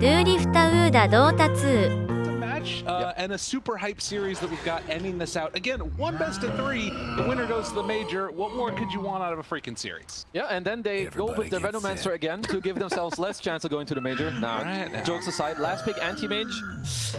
DOTA DOTA 2 match and a super hype series that we've got ending this out. Again, one best of 3. The winner goes to the major. What more could you want out of a freaking series? Yeah, and then they go with the Venomancer again to give themselves less chance of going to the major. Now, jokes aside, last pick Anti-Mage.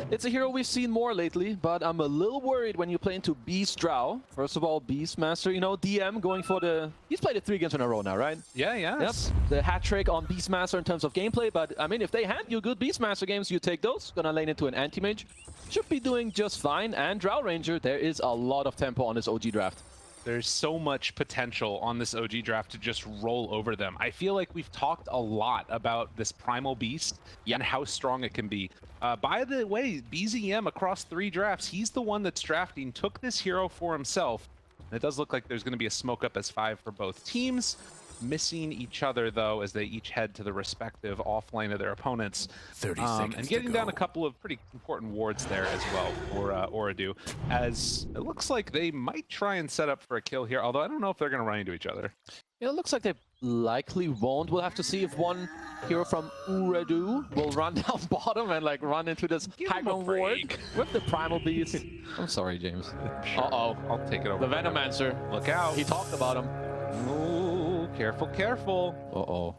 It's a hero we've seen more lately, but I'm a little worried when you play into Beast Drow. First of all, Beastmaster, you know, DM going for the... He's played it 3 games in a row now, right? Yeah. Yep. The hat trick on Beastmaster in terms of gameplay, but I mean, if they hand you good Beastmaster games, you take those. Gonna lane into an Anti-Mage. Should be doing just fine. And Drow Ranger, there is a lot of tempo on this OG draft. There's so much potential on this OG draft to just roll over them. I feel like we've talked a lot about this Primal Beast and how strong it can be. By the way, BZM across 3 drafts, he's the one that's drafting, took this hero for himself. And it does look like there's going to be a smoke up as 5 for both teams. Missing each other, though, as they each head to the respective offlane of their opponents. 30 seconds and getting down a couple of pretty important wards there as well for Ooredoo, as it looks like they might try and set up for a kill here, although I don't know if they're going to run into each other. Yeah, it looks like they likely won't. We'll have to see if one hero from Ooredoo will run down bottom and like run into this high ground ward with the Primal Beast. I'm sorry, James. Sure. Uh-oh. I'll take it over. The Venomancer. Look out. He talked about him. Ooh, careful, careful. Uh-oh.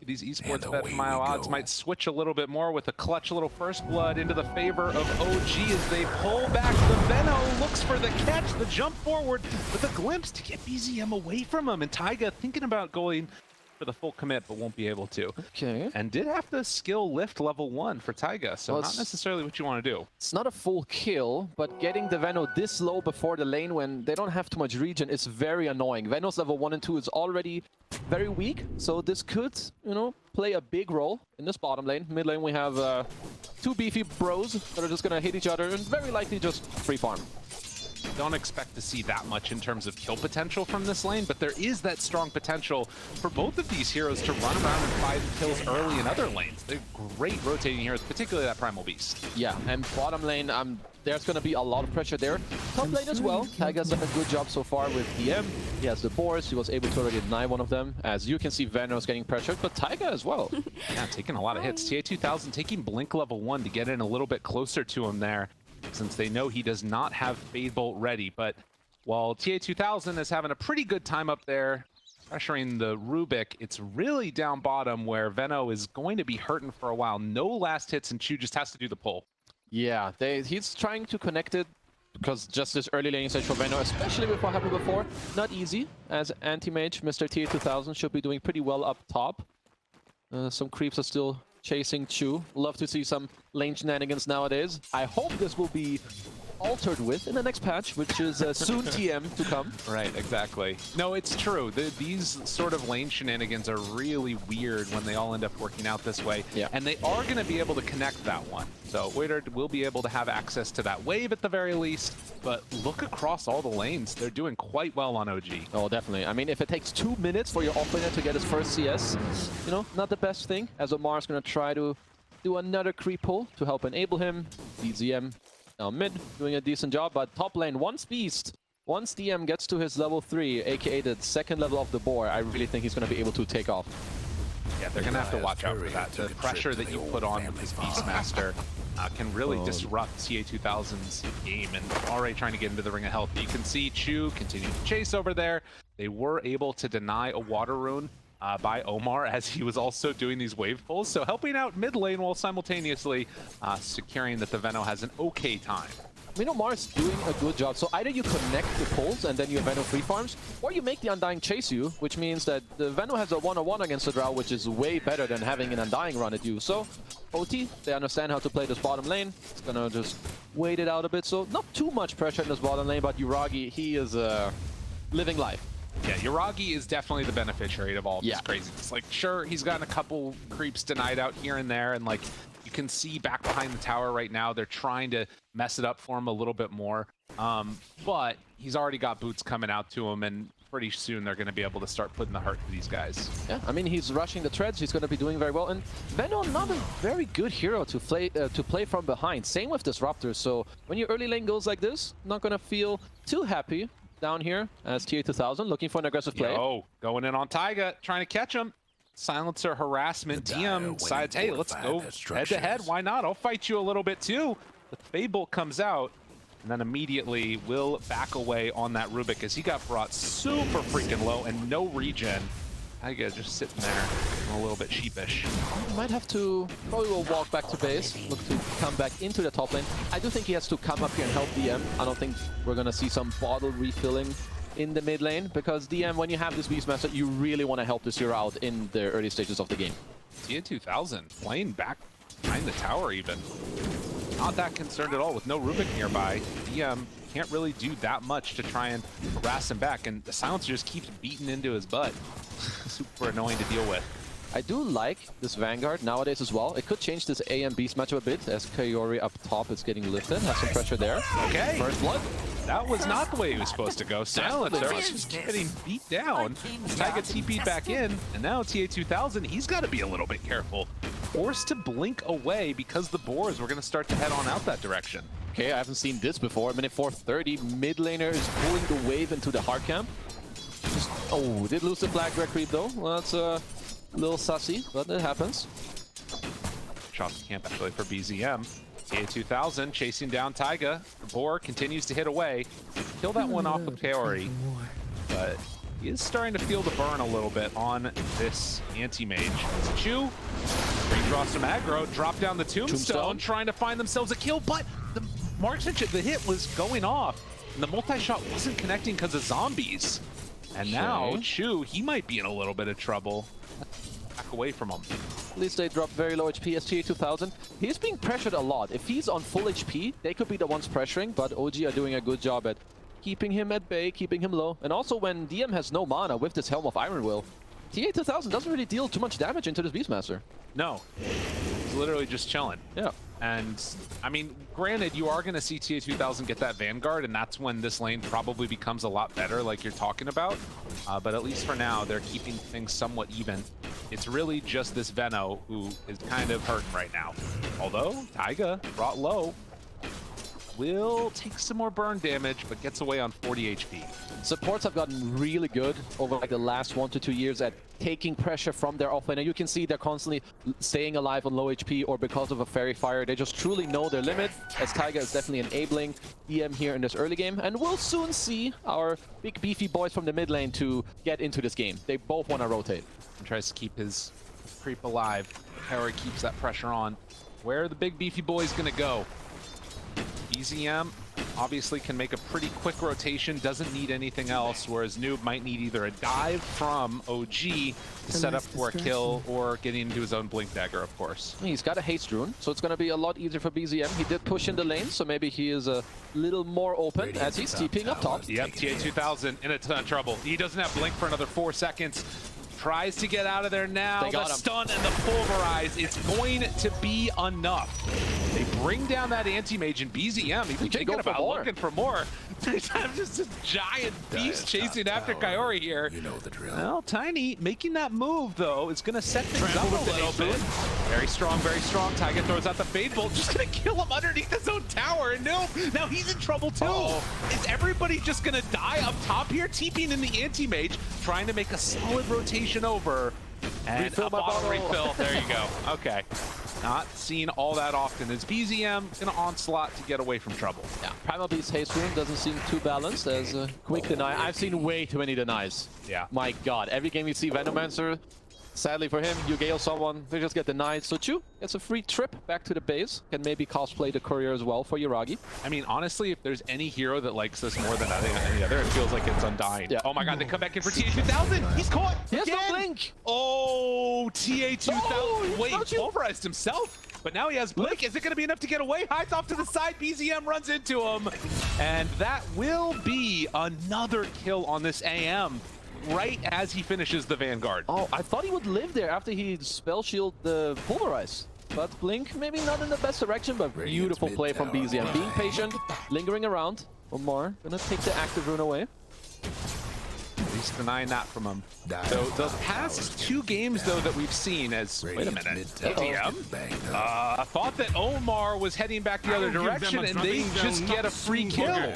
These esports bet mile odds might switch a little bit more with a clutch little first blood into the favor of OG as they pull back. The Veno looks for the catch, the jump forward with a glimpse to get BZM away from him. And Taiga thinking about going for the full commit, but won't be able to. Okay. And did have to skill lift level 1 for Taiga, so well, not necessarily what you want to do. It's not a full kill, but getting the Veno this low before the lane when they don't have too much regen is very annoying. Veno's level 1 and 2 is already very weak, so this could, you know, play a big role in this bottom lane. Mid lane we have 2 beefy bros that are just gonna hit each other and very likely just free farm. Don't expect to see that much in terms of kill potential from this lane, but there is that strong potential for both of these heroes to run around and find kills early in other lanes. They're great rotating heroes, particularly that Primal Beast. Yeah, and bottom lane, there's going to be a lot of pressure there. Top lane as well. Taiga's done a good job so far with DM. He has the boards. He was able to already deny one of them. As you can see, Veno's getting pressured, but Taiga as well. Yeah, taking a lot of hits. TA2000 taking Blink level 1 to get in a little bit closer to him there, since they know he does not have Fade Bolt ready. But while TA2000 is having a pretty good time up there, pressuring the Rubik, it's really down bottom where Veno is going to be hurting for a while. No last hits, and Chu just has to do the pull. Yeah, he's trying to connect it, because just this early laning stage for Veno, especially with what happened before, not easy, as Anti-Mage, Mr. TA2000 should be doing pretty well up top. Some creeps are still chasing Chu. Love to see some lane shenanigans nowadays. I hope this will be altered with in the next patch, which is soon TM to come. Right, exactly. No, it's true. These sort of lane shenanigans are really weird when they all end up working out this way. Yeah. And they are going to be able to connect that one. So Wader will be able to have access to that wave at the very least. But look across all the lanes. They're doing quite well on OG. Oh, definitely. I mean, if it takes 2 minutes for your offlaner to get his first CS, you know, not the best thing. As Omar's going to try to do another creep pull to help enable him. BZM now mid, doing a decent job, but top lane, once DM gets to his level 3, aka the second level of the boar, I really think he's going to be able to take off. Yeah, they're going to have to watch out for that. The pressure that you put on this Beastmaster can really disrupt TA2000's game, and already trying to get into the Ring of Health. You can see Chu continue to chase over there. They were able to deny a water rune by Omar as he was also doing these wave pulls, so helping out mid lane while simultaneously securing that the Veno has an okay time. I mean, Omar's doing a good job. So either you connect the pulls and then you Veno free farms, or you make the Undying chase you, which means that the Veno has a 1-on-1 against the Drow, which is way better than having an Undying run at you. So OT, they understand how to play this bottom lane. It's gonna just wait it out a bit. So not too much pressure in this bottom lane, but YURAGI, he is living life. Yeah, YURAGI is definitely the beneficiary of all this craziness. Like, sure, he's gotten a couple creeps denied out here and there, and like, you can see back behind the tower right now, they're trying to mess it up for him a little bit more. But he's already got boots coming out to him, and pretty soon they're going to be able to start putting the hurt to these guys. Yeah, I mean, he's rushing the treads. He's going to be doing very well. And Veno, not a very good hero to play from behind. Same with Disruptor. So when your early lane goes like this, not going to feel too happy down here as TA2000 looking for an aggressive play. Oh, going in on Taiga, trying to catch him. silencer harassment. DM decides, hey, let's go head-to-head. Why not? I'll fight you a little bit too. The Fable comes out, and then immediately will back away on that Rubik as he got brought super freaking low and no regen. Taiga just sitting there, a little bit sheepish. Might have to, probably will walk back to base, look to come back into the top lane. I do think he has to come up here and help DM. I don't think we're gonna see some bottle refilling in the mid lane, because DM, when you have this Beastmaster, you really want to help this hero out in the early stages of the game. TA2000 playing back behind the tower even. Not that concerned at all with no Rubik nearby. DM can't really do that much to try and harass him back, and the silencer just keeps beating into his butt. Super annoying to deal with. I do like this Vanguard nowadays as well. It could change this A and Beast matchup a bit, as Kaori up top is getting lifted. Has some pressure there. Okay. First blood. That was not the way he was supposed to go. Silencer was just getting beat down. Taiga TP'd back in, and now TA2000, he's got to be a little bit careful. Forced to blink away because the boars were going to start to head on out that direction. Okay, I haven't seen this before. Minute 4:30, mid laner is pulling the wave into the hard camp. Just, oh, did lose the flag red creep though. Well, that's a little sussy, but it happens. Shot the camp actually for BZM. TA2000 chasing down Taiga. The boar continues to hit away. Kill that one off with Kaori. But he is starting to feel the burn a little bit on this anti-mage. Chu redraw some aggro, drop down the tombstone, trying to find themselves a kill, but the marksmanship, the hit was going off, and the multi-shot wasn't connecting because of zombies. And now Chu, he might be in a little bit of trouble. Back away from him. At least they dropped very low HP as TA2000. He's being pressured a lot. If he's on full HP, they could be the ones pressuring, but OG are doing a good job at keeping him at bay, keeping him low. And also when DM has no mana with this Helm of Iron Will, TA2000 doesn't really deal too much damage into this Beastmaster. No, he's literally just chilling. Yeah. And, I mean, granted, you are going to see TA2000 get that Vanguard, and that's when this lane probably becomes a lot better, like you're talking about. But at least for now, they're keeping things somewhat even. It's really just this Veno who is kind of hurting right now. Although, Taiga, brought low, will take some more burn damage, but gets away on 40 HP. Supports have gotten really good over like the last 1 to 2 years at taking pressure from their offlaner. You can see they're constantly staying alive on low HP or because of a Fairy Fire. They just truly know their limit, as Taiga is definitely enabling DM here in this early game. And we'll soon see our big beefy boys from the mid lane to get into this game. They both want to rotate. And tries to keep his creep alive. Harry keeps that pressure on. Where are the big beefy boys going to go? BZM obviously can make a pretty quick rotation, doesn't need anything else, whereas Noob might need either a dive from OG to set up for a kill or getting into his own Blink Dagger, of course. He's got a haste rune, so it's going to be a lot easier for BZM. He did push in the lane, so maybe he is a little more open as he's TPing up top. Yep, TA2000 in a ton of trouble. He doesn't have Blink for another 4 seconds. Tries to get out of there now. They got the him. stun and the pulverize. It's going to be enough. They bring down that anti-mage and BZM. Even thinking about looking for more. They have just this giant beast chasing after Kaori here. You know the drill. Well, Tiny making that move though is going to set things up a little bit. Very strong, very strong. Taiga throws out the Fade Bolt, just going to kill him underneath his own tower. And no, now he's in trouble too. Is everybody just going to die up top here? TPing in the anti-mage, trying to make a solid rotation over. And refill a bottle refill. There you go. Okay. Not seen all that often. Is BZM going to onslaught to get away from trouble? Yeah, Primal Beast haste rune doesn't seem too balanced as a quick deny. I've seen way too many denies. Yeah. My god, every game you see Venomancer, sadly for him, you gale someone, they just get denied. So Chu gets a free trip back to the base. Can maybe cosplay the courier as well for YURAGI. I mean, honestly, if there's any hero that likes this more than any other, it feels like it's Undying. Yeah. Oh my god, they come back in for TA2000! He's caught! He has no again! blink! Oh, TA2000! Oh, wait, pulverized himself! But now he has blink. Is it going to be enough to get away? Hides off to the side. BZM runs into him. And that will be another kill on this AM right as he finishes the Vanguard. Oh, I thought he would live there after he spell shield the pulverize. But Blink maybe not in the best direction, but beautiful play from BZM. Being patient, lingering around. One more. Gonna take the active rune away. He's denying that from him. So the past 2 games, though, that we've seen as... Wait a minute. ATM? Thought that Omar was heading back the other direction, and they just get a free kill.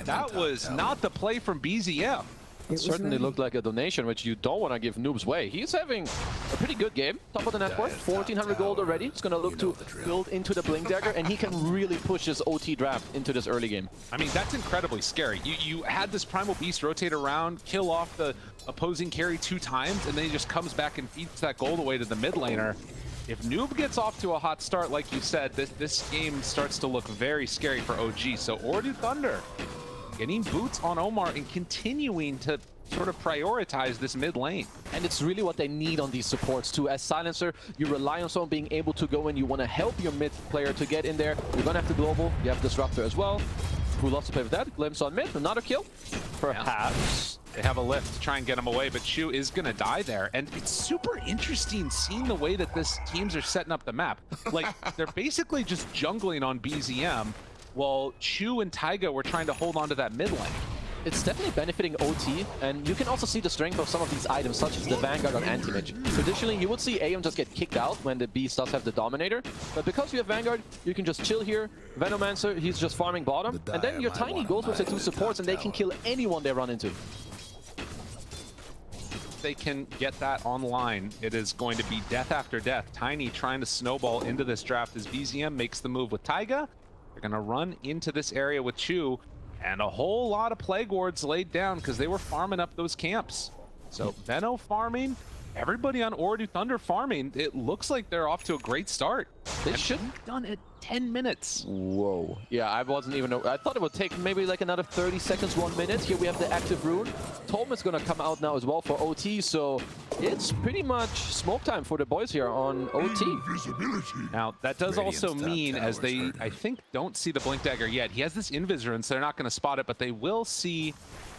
That was not the play from BZM. It certainly looked like a donation, which you don't want to give Noob's way. He's having a pretty good game. Top of the net worth, 1400 gold already. He's going to look to build into the Blink Dagger, and he can really push his OT draft into this early game. I mean, that's incredibly scary. You had this Primal Beast rotate around, kill off the opposing carry 2 times, and then he just comes back and feeds that gold away to the mid laner. If Noob gets off to a hot start, like you said, this game starts to look very scary for OG. So Ooredoo Thunder getting boots on Omar and continuing to sort of prioritize this mid lane. And it's really what they need on these supports too. As Silencer, you rely on someone being able to go in. You want to help your mid player to get in there. You're going to have the global. You have Disruptor as well. Who loves to play with that? Glimpse on mid. Another kill. Perhaps. They have a lift to try and get him away, but Chu is going to die there. And it's super interesting seeing the way that this teams are setting up the map. Like, they're basically just jungling on BZM, while Chu and Taiga were trying to hold on to that mid lane. It's definitely benefiting OT, and you can also see the strength of some of these items, such as the Vanguard on Anti-Mage. Traditionally, you would see AM just get kicked out when the Beast does have the Dominator, but because you have Vanguard, you can just chill here. Venomancer, he's just farming bottom, and then your Tiny goes with the 2 supports, and they can kill anyone they run into. They can get that online, it is going to be death after death. Tiny trying to snowball into this draft as BZM makes the move with Taiga. They're going to run into this area with Chu, and a whole lot of Plague Wards laid down because they were farming up those camps. So Veno farming, everybody on Ooredoo Thunder farming. It looks like they're off to a great start. They should have done it 10 minutes. Whoa. Yeah, I wasn't even... I thought it would take maybe like another 30 seconds, 1 minute. Here we have the active rune. Tome is going to come out now as well for OT, so it's pretty much smoke time for the boys here on OT. Now, that does also mean, as they, I think, don't see the Blink Dagger yet. He has this Invis rune, so they're not going to spot it, but they will see,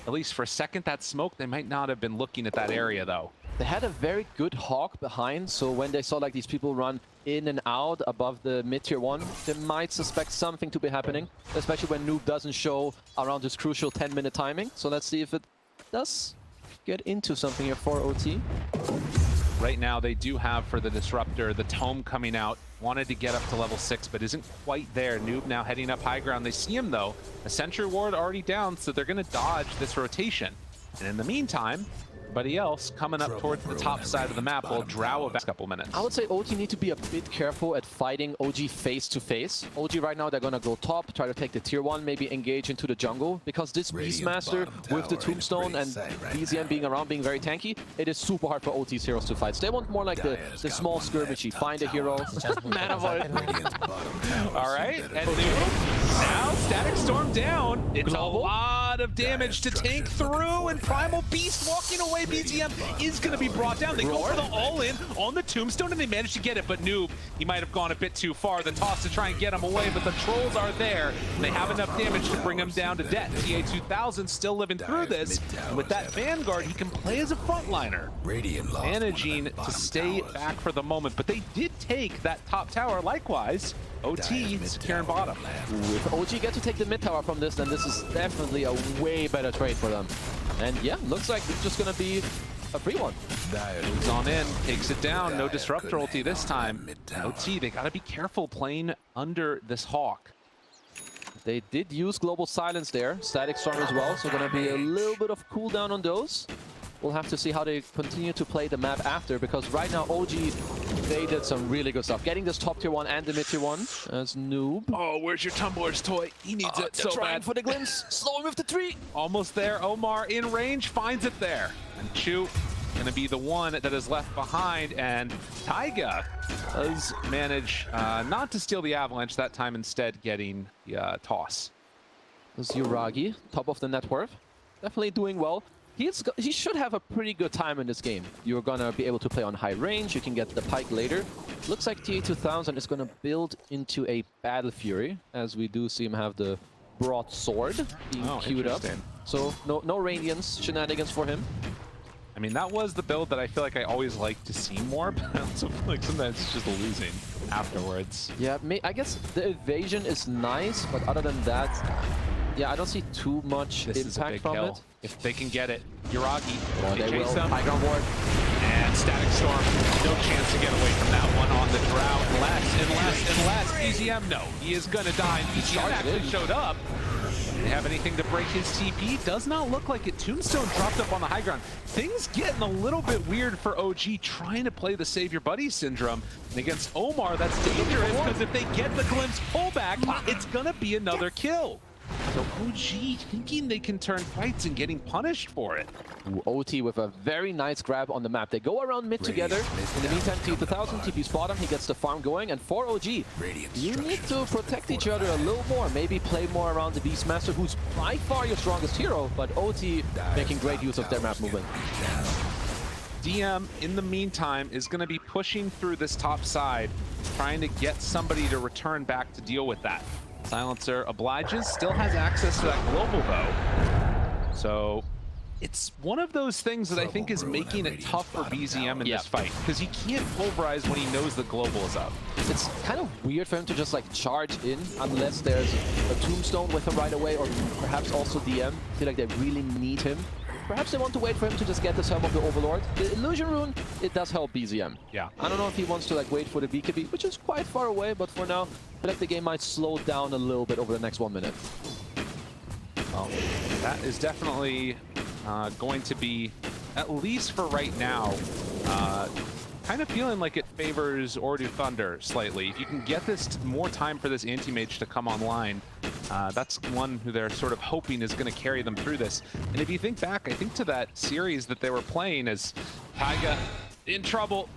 at least for a second, that smoke. They might not have been looking at that area, though. They had a very good hawk behind, so when they saw like these people run in and out above the mid-tier 1, they might suspect something to be happening, especially when Noob doesn't show around this crucial 10-minute timing. So let's see if it does get into something here for OT. Right now, they do have for the Disruptor the Tome coming out. Wanted to get up to level 6, but isn't quite there. Noob now heading up high ground. They see him, though. A Sentry Ward already down, so they're going to dodge this rotation. And in the meantime, everybody else coming up towards the top side of the map will Drow a couple minutes. I would say OT need to be a bit careful at fighting OG face to face. OG right now, they're gonna go top, try to take the tier 1, maybe engage into the jungle, because this Beastmaster with the Tombstone and BZM being around, being very tanky, it is super hard for OT's heroes to fight. So they want more like the small skirmishy, find a hero, man avoid. All right, and now Static Storm down. It's Global. A lot of damage to tank through, and Primal Beast walking away. BZM is going to be brought down. They go for the all-in on the Tombstone, and they manage to get it, but Noob, he might have gone a bit too far. The toss to try and get him away, but the trolls are there. They have enough damage to bring him down to death. TA2000 still living through this. And with that Vanguard, he can play as a frontliner, managing to stay back for the moment. But they did take that top tower. Likewise, OT securing bottom. If OG get to take the mid tower from this, then this is definitely a way better trade for them. And yeah, looks like it's just going to be a free one. Moves on in, takes it down. No Disruptor ulti this time. OT, they got to be careful playing under this Hawk. They did use Global Silence there, Static Storm as well, so going to be a little bit of cooldown on those. We'll have to see how they continue to play the map after, because right now OG, they did some really good stuff. Getting this top tier 1 and the mid tier 1 as Noob. Oh, where's your Tumblr's toy? He needs it so trying bad. for the glimpse. Slow him with the 3. Almost there. Omar in range, finds it there. And Chu going to be the one that is left behind, and Taiga does manage not to steal the Avalanche, that time instead getting the toss. This is YURAGI, top of the net worth. Definitely doing well. He should have a pretty good time in this game. You're gonna be able to play on high range. You can get the pike later. Looks like TA2000 is gonna build into a Battle Fury, as we do see him have the broadsword being queued up. So no Radiance shenanigans for him. I mean, that was the build that I feel like I always like to see more, but I also feel like sometimes it's just losing afterwards. Yeah, I guess the evasion is nice, but other than that, yeah, I don't see too much impact from it. If they can get it, YURAGI, they chase will. them. High ground ward. And Static Storm, no chance to get away from that one on the Drow. Unless BZM, no, he is gonna die. And BZM actually showed up. They have anything to break his TP? Does not look like it. Tombstone dropped up on the high ground. Things getting a little bit weird for OG trying to play the Save Your Buddy syndrome. And against Omar, that's dangerous because if they get the glimpse pullback, it's going to be another kill. So OG thinking they can turn fights and getting punished for it. Ooh, OT with a very nice grab on the map. They go around mid together. In the meantime, T2000, TP's bottom, he gets the farm going. And for OG, you need to protect each other a little more. Maybe play more around the Beastmaster, who's by far your strongest hero. But OT making great use of their map movement. DM, in the meantime, is going to be pushing through this top side, trying to get somebody to return back to deal with that. Silencer obliges, still has access to that global though. So it's one of those things that I think is making it tough for BZM in this fight, because he can't pulverize when he knows the global is up. It's kind of weird for him to just like charge in unless there's a tombstone with him right away, or perhaps also DM. I feel like they really need him. Perhaps they want to wait for him to just get the help of the Overlord. The Illusion Rune, it does help BZM. Yeah. I don't know if he wants to like wait for the BKB, which is quite far away, but for now, I feel like the game might slow down a little bit over the next 1 minute. Well, that is definitely going to be, at least for right now, kind of feeling like it favors Ooredoo Thunder slightly. If you can get this more time for this anti-mage to come online, that's one who they're sort of hoping is going to carry them through this. And if you think back, I think to that series that they were playing as Taiga in trouble,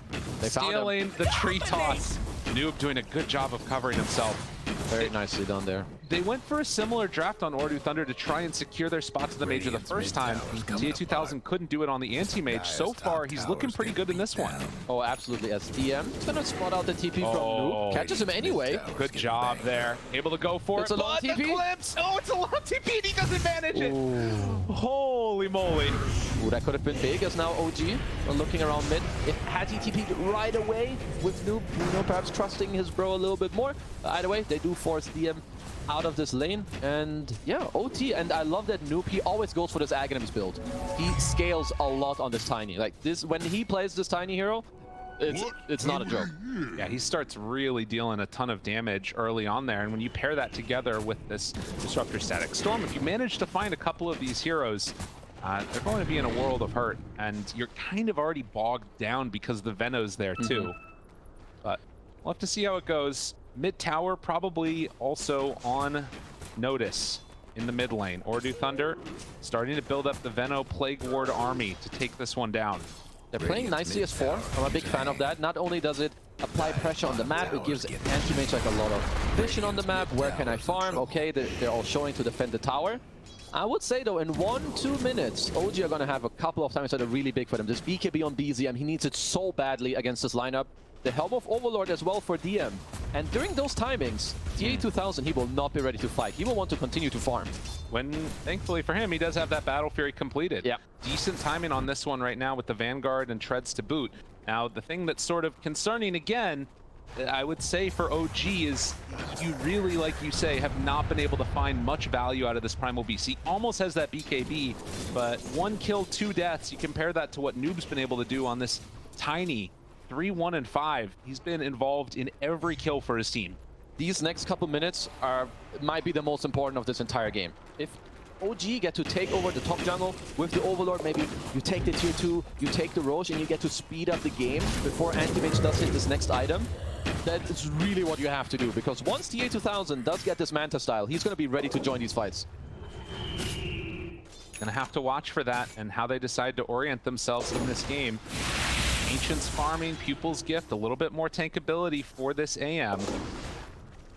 stealing the tree toss. Noob doing a good job of covering himself. Very nicely done there. They went for a similar draft on Ooredoo Thunder to try and secure their spot to the Major the first time. TA2000 couldn't do it on the anti-mage. So far, he's looking pretty good in this one. Oh, absolutely. As DM, he's gonna spot out the TP from Noob. Catches him anyway. Good job there. Able to go for it's it. It's a long TP. The glimpse. Oh, it's a long TP and he doesn't manage it. Holy moly. Ooh, that could have been big as now OG are looking around mid. Had he TP'd right away with Noob, you know, perhaps trusting his bro a little bit more. Either way, they do force DM out of this lane, and yeah, OT, and I love that Noob, he always goes for this Aghanims build. He scales a lot on this Tiny. Like this, when he plays this Tiny hero, it's not a joke. Yeah, he starts really dealing a ton of damage early on there, and when you pair that together with this Disruptor Static Storm, if you manage to find a couple of these heroes, they're going to be in a world of hurt, and you're kind of already bogged down because the Venom's there too. But we'll have to see how it goes. Mid tower probably also on notice in the mid lane. Ooredoo Thunder starting to build up the Veno Plague Ward army to take this one down. They're playing nice CS4. I'm a big fan of that. Not only does it apply pressure on the map, it gives anti-mage like a lot of vision on the map. Where can I farm? Okay, they're all showing to defend the tower. I would say though, in 1-2 minutes, OG are gonna have a couple of times that are really big for them. This BKB on BZM, he needs it so badly against this lineup. The help of Overlord as well for DM. And during those timings, TA2000, he will not be ready to fight. He will want to continue to farm. When, thankfully for him, he does have that Battle Fury completed. Yeah. Decent timing on this one right now with the Vanguard and Treads to boot. Now, the thing that's sort of concerning again, I would say for OG is you really, like you say, have not been able to find much value out of this Primal Beast. He almost has that BKB, but 1 kill, 2 deaths. You compare that to what Noob's been able to do on this Tiny 3, 1, and 5. He's been involved in every kill for his team. These next couple minutes might be the most important of this entire game. If OG get to take over the top jungle with the Overlord, maybe you take the tier 2, you take the Roche, and you get to speed up the game before Anti-Mage does hit this next item. That is really what you have to do, because once TA2000 does get this Manta style, he's going to be ready to join these fights. Gonna have to watch for that and how they decide to orient themselves in this game. Ancients farming, Pupil's Gift, a little bit more tankability for this AM.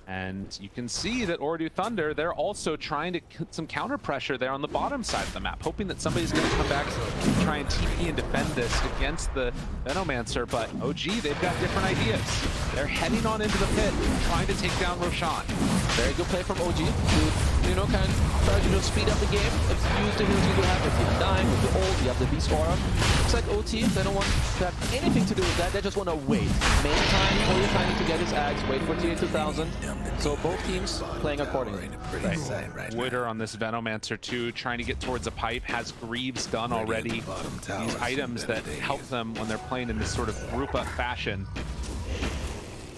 And you can see that Ooredoo Thunder, they're also trying to get some counter pressure there on the bottom side of the map, hoping that somebody's going to come back and try and TP and defend this against the Venomancer. But OG, they've got different ideas. They're heading on into the pit, trying to take down Roshan. Very good play from OG to, you know, kind of try to just speed up the game. Use the heals you do have with the Undying, with the ult, you have the Beast Aura. Looks like OT, they don't want to have anything to do with that. They just want to wait. Main time for your timing to get his axe, wait for TA2000. So both teams playing accordingly. Right. Witter on this Venomancer too, trying to get towards a pipe, has Greaves done already. These items that help them when they're playing in this sort of group-up fashion.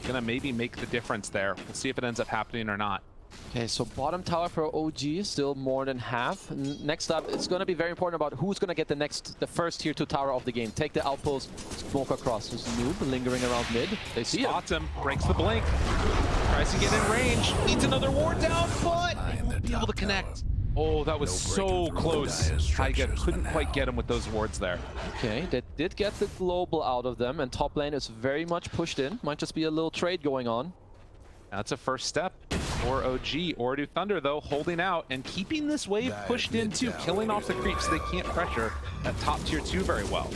Gonna maybe make the difference there. We'll see if it ends up happening or not. Okay, so bottom tower for OG, still more than half. Next up, it's going to be very important about who's going to get the first tier 2 tower of the game. Take the outpost, smoke across. There's Noob lingering around mid. They see Spots him, breaks the blink, tries to get in range, needs another ward down, but they won't be able to connect. Oh, that was so close. Taiga couldn't quite get him with those wards there. Okay, they did get the global out of them, and top lane is very much pushed in. Might just be a little trade going on. That's a first step for OG. Ooredoo Thunder, though, holding out and keeping this wave pushed into, killing off the creeps. They can't pressure that top tier 2 very well.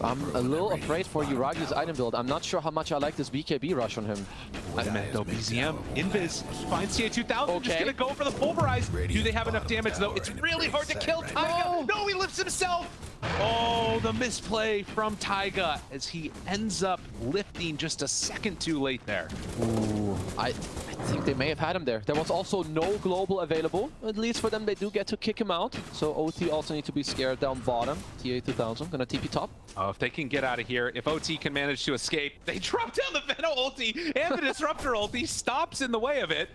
I'm a little afraid for YURAGI's item build. I'm not sure how much I like this BKB rush on him. I meant though, BZM, Invis, finds TA2000, Okay. just gonna go for the pulverize. Do they have enough damage though? It's really hard to kill Taiga. No, he lifts himself. Oh, the misplay from Taiga as he ends up lifting just a second too late there. Ooh, I think they may have had him there. There was also no global available. At least for them, they do get to kick him out. So OT also need to be scared down bottom. TA2000 gonna TP top. Oh, if they can get out of here, if OT can manage to escape, they drop down the Venom ulti and the Disruptor ulti, stops in the way of it.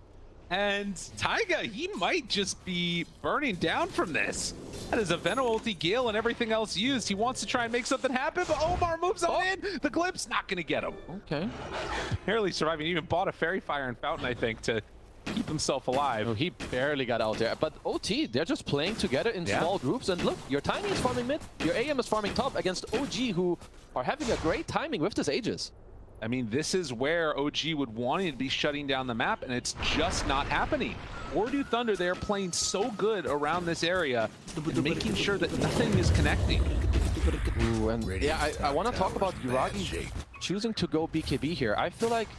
And Taiga, he might just be burning down from this. That is a Venom ulti, Gale, and everything else used. He wants to try and make something happen, but Omar moves on in. The Glimpse not going to get him. Okay. Barely surviving. He even bought a Fairy Fire and Fountain, I think, to keep himself alive. Oh, he barely got out there. But OT, they're just playing together in small groups. And look, your Tiny is farming mid, your AM is farming top against OG, who are having a great timing with this Aegis. I mean, this is where OG would want to be shutting down the map, and it's just not happening. Ooredoo Thunder, they're playing so good around this area and making sure that nothing is connecting. Ooh, and yeah, I want to talk about YURAGI choosing to go BKB here. I feel like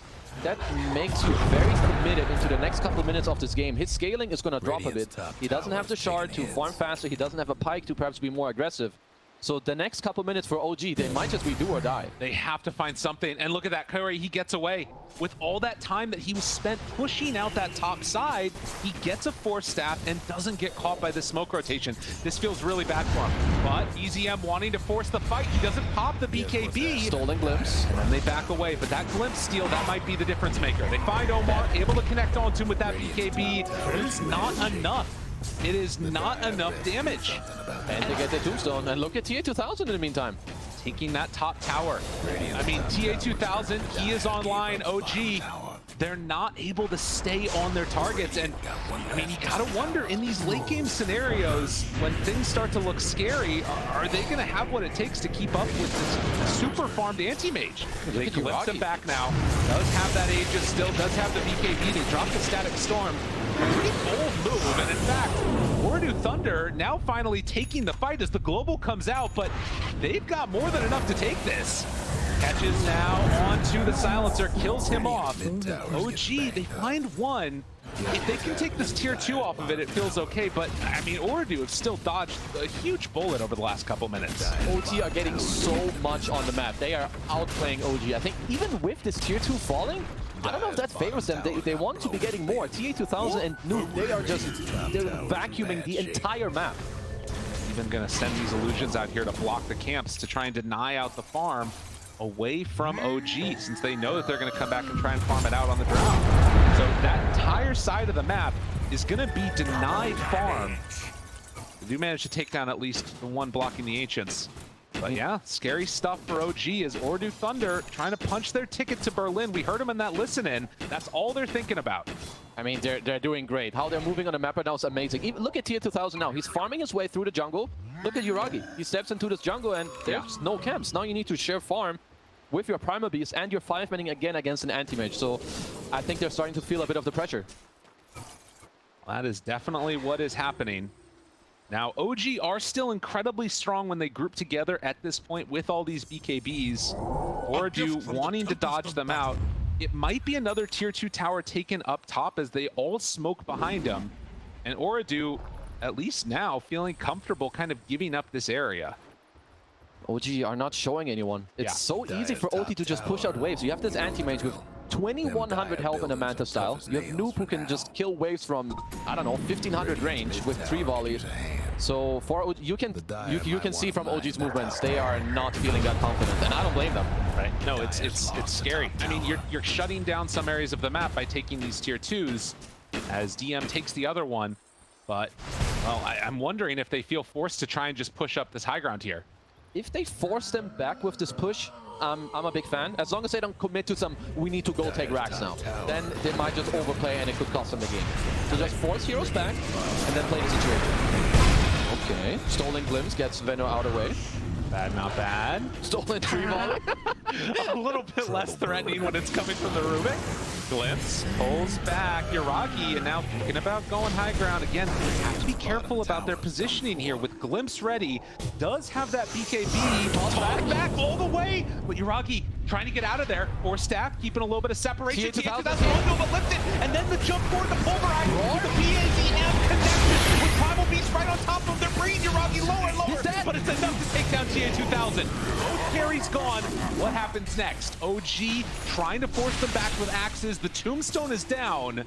that makes you very committed into the next couple of minutes of this game. His scaling is going to drop a bit. He doesn't have the shard to farm faster. He doesn't have a pike to perhaps be more aggressive. So the next couple minutes for OG, they might just be do or die. They have to find something. And look at that, Curry, he gets away. With all that time that he was spent pushing out that top side, he gets a force staff and doesn't get caught by the smoke rotation. This feels really bad for him. But EZM wanting to force the fight. He doesn't pop the BKB. Stolen Glimpse. And they back away. But that Glimpse steal, that might be the difference maker. They find Omar, able to connect onto him with that BKB. It's not enough. It is not enough damage. And they get the Tombstone. And look at TA2000 in the meantime. Taking that top tower. I mean, TA2000, he is online. OG, they're not able to stay on their targets. And I mean, you gotta wonder in these late game scenarios, when things start to look scary, are they gonna have what it takes to keep up with this super farmed anti-mage? They glimpse him back now. Does have that Aegis still, does have the BKB. They drop the Static Storm. Pretty bold move, and in fact, Ooredoo Thunder now finally taking the fight as the global comes out, but they've got more than enough to take this. Catches now onto the silencer, kills him off. OG, they find one. If they can take this tier 2 off of it, it feels okay, but I mean, Ooredoo have still dodged a huge bullet over the last couple minutes. OT are getting so much on the map. They are outplaying OG. I think even with this tier 2 falling, I don't know if that favors them. They want to be getting more. TA2000 and Noob, they're vacuuming the entire map. Even gonna send these illusions out here to block the camps to try and deny out the farm away from OG, since they know that they're gonna come back and try and farm it out on the Drow. So that entire side of the map is gonna be denied farm. They do manage to take down at least the one blocking the Ancients. But yeah, scary stuff for OG as Ooredoo Thunder trying to punch their ticket to Berlin. We heard them in that listen-in. That's all they're thinking about. I mean, they're doing great. How they're moving on the map right now is amazing. Even look at TA2000 now. He's farming his way through the jungle. Look at YURAGI. He steps into this jungle and there's no camps. Now you need to share farm with your Primal Beast and you're 5-manning again against an anti-mage. So I think they're starting to feel a bit of the pressure. That is definitely what is happening. Now, OG are still incredibly strong when they group together at this point with all these BKBs. Ooredoo wanting to dodge them out. It might be another tier 2 tower taken up top as they all smoke behind them. And Ooredoo, at least now, feeling comfortable kind of giving up this area. OG are not showing anyone. It's so easy for OT to just push out waves. You have this anti-mage with 2100 health in a Manta style. You have Noob who can just kill waves from, I don't know, 1500 range with 3 volleys. So for OG, you can see from OG's movements, they are not feeling that confident, and I don't blame them. Right? No, it's scary. I mean, you're shutting down some areas of the map by taking these tier 2s. as DM takes the other one. But, well, I'm wondering if they feel forced to try and just push up this high ground here. If they force them back with this push, I'm a big fan. As long as they don't commit to some, we need to go take racks now. Then they might just overplay and it could cost them the game. So just force heroes back and then play the situation. Okay, stolen glimpse gets Venno out of the way. Bad, not bad. Stolen tree volley. A little bit less threatening when it's coming from the Rubik. Glimpse pulls back YURAGI, and now thinking about going high ground again. Have to be careful about their positioning here. With Glimpse ready, does have that BKB. Talk back all the way, but YURAGI trying to get out of there. Or staff keeping a little bit of separation. T2000 but lifted, and then the jump forward, the pulverize with the PAZM connection with Primal Beast right on top of them. They're bringing YURAGI lower and lower, but it's enough to take down TA2000. Both carries gone. What happens next? OG trying to force them back with axes. The tombstone is down.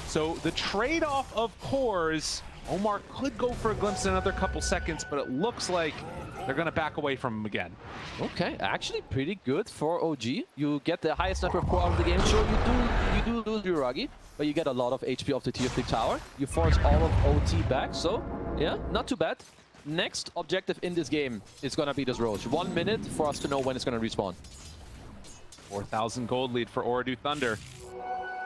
So the trade-off of cores, Omar could go for a glimpse in another couple seconds, but it looks like they're going to back away from him again. Okay, actually pretty good for OG. You get the highest number of core out of the game. Sure, you do lose YURAGI, but you get a lot of HP off the tier 3 tower. You force all of OT back, so yeah, not too bad. Next objective in this game is going to be this Roach. 1 minute for us to know when it's going to respawn. 4,000 gold lead for Ooredoo Thunder.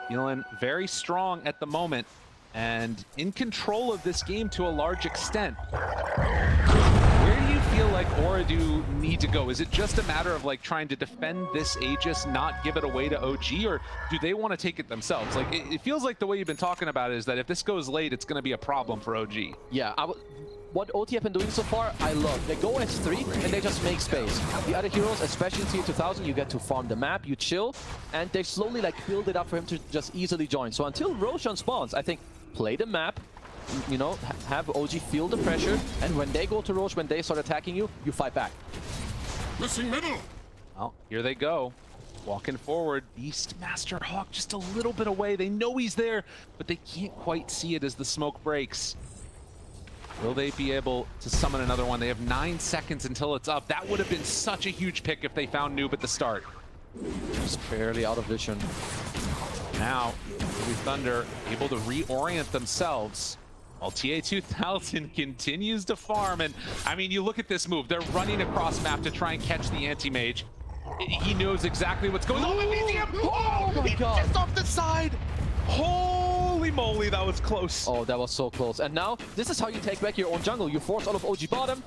Feeling very strong at the moment and in control of this game to a large extent. Where do you feel like Ooredoo need to go? Is it just a matter of like trying to defend this Aegis, not give it away to OG, or do they want to take it themselves? Like it feels like the way you've been talking about it is that if this goes late, it's going to be a problem for OG. Yeah, what OT have been doing so far, I love. They go S3 and they just make space. The other heroes, especially in tier 2000, you get to farm the map, you chill, and they slowly like build it up for him to just easily join. So until Roshan spawns, I think play the map, you know, have OG feel the pressure, and when they go to Roche, when they start attacking you, you fight back. Missing middle. Well, here they go. Walking forward, Beastmaster Hawk just a little bit away. They know he's there, but they can't quite see it as the smoke breaks. Will they be able to summon another one? They have 9 seconds until it's up. That would have been such a huge pick if they found Noob at the start. Just barely out of vision. Now, Ooredoo Thunder able to reorient themselves while TA2000 continues to farm. And I mean, you look at this move. They're running across map to try and catch the anti-mage. He knows exactly what's going on. Oh my God. Just off the side. Holy moly, that was close. Oh, that was so close. And now, this is how you take back your own jungle. You force all of OG bottom.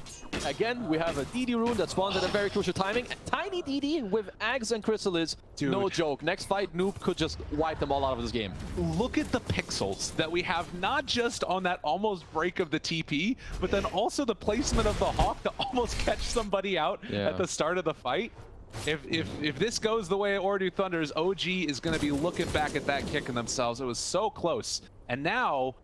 Again, we have a DD rune that spawns at a very crucial timing. A tiny DD with Ags and Chrysalis. Dude. No joke. Next fight, Noob could just wipe them all out of this game. Look at the pixels that we have, not just on that almost break of the TP, but then also the placement of the Hawk to almost catch somebody out at the start of the fight. If this goes the way at Ooredoo Thunders, OG is going to be looking back at that kicking themselves. It was so close. And now,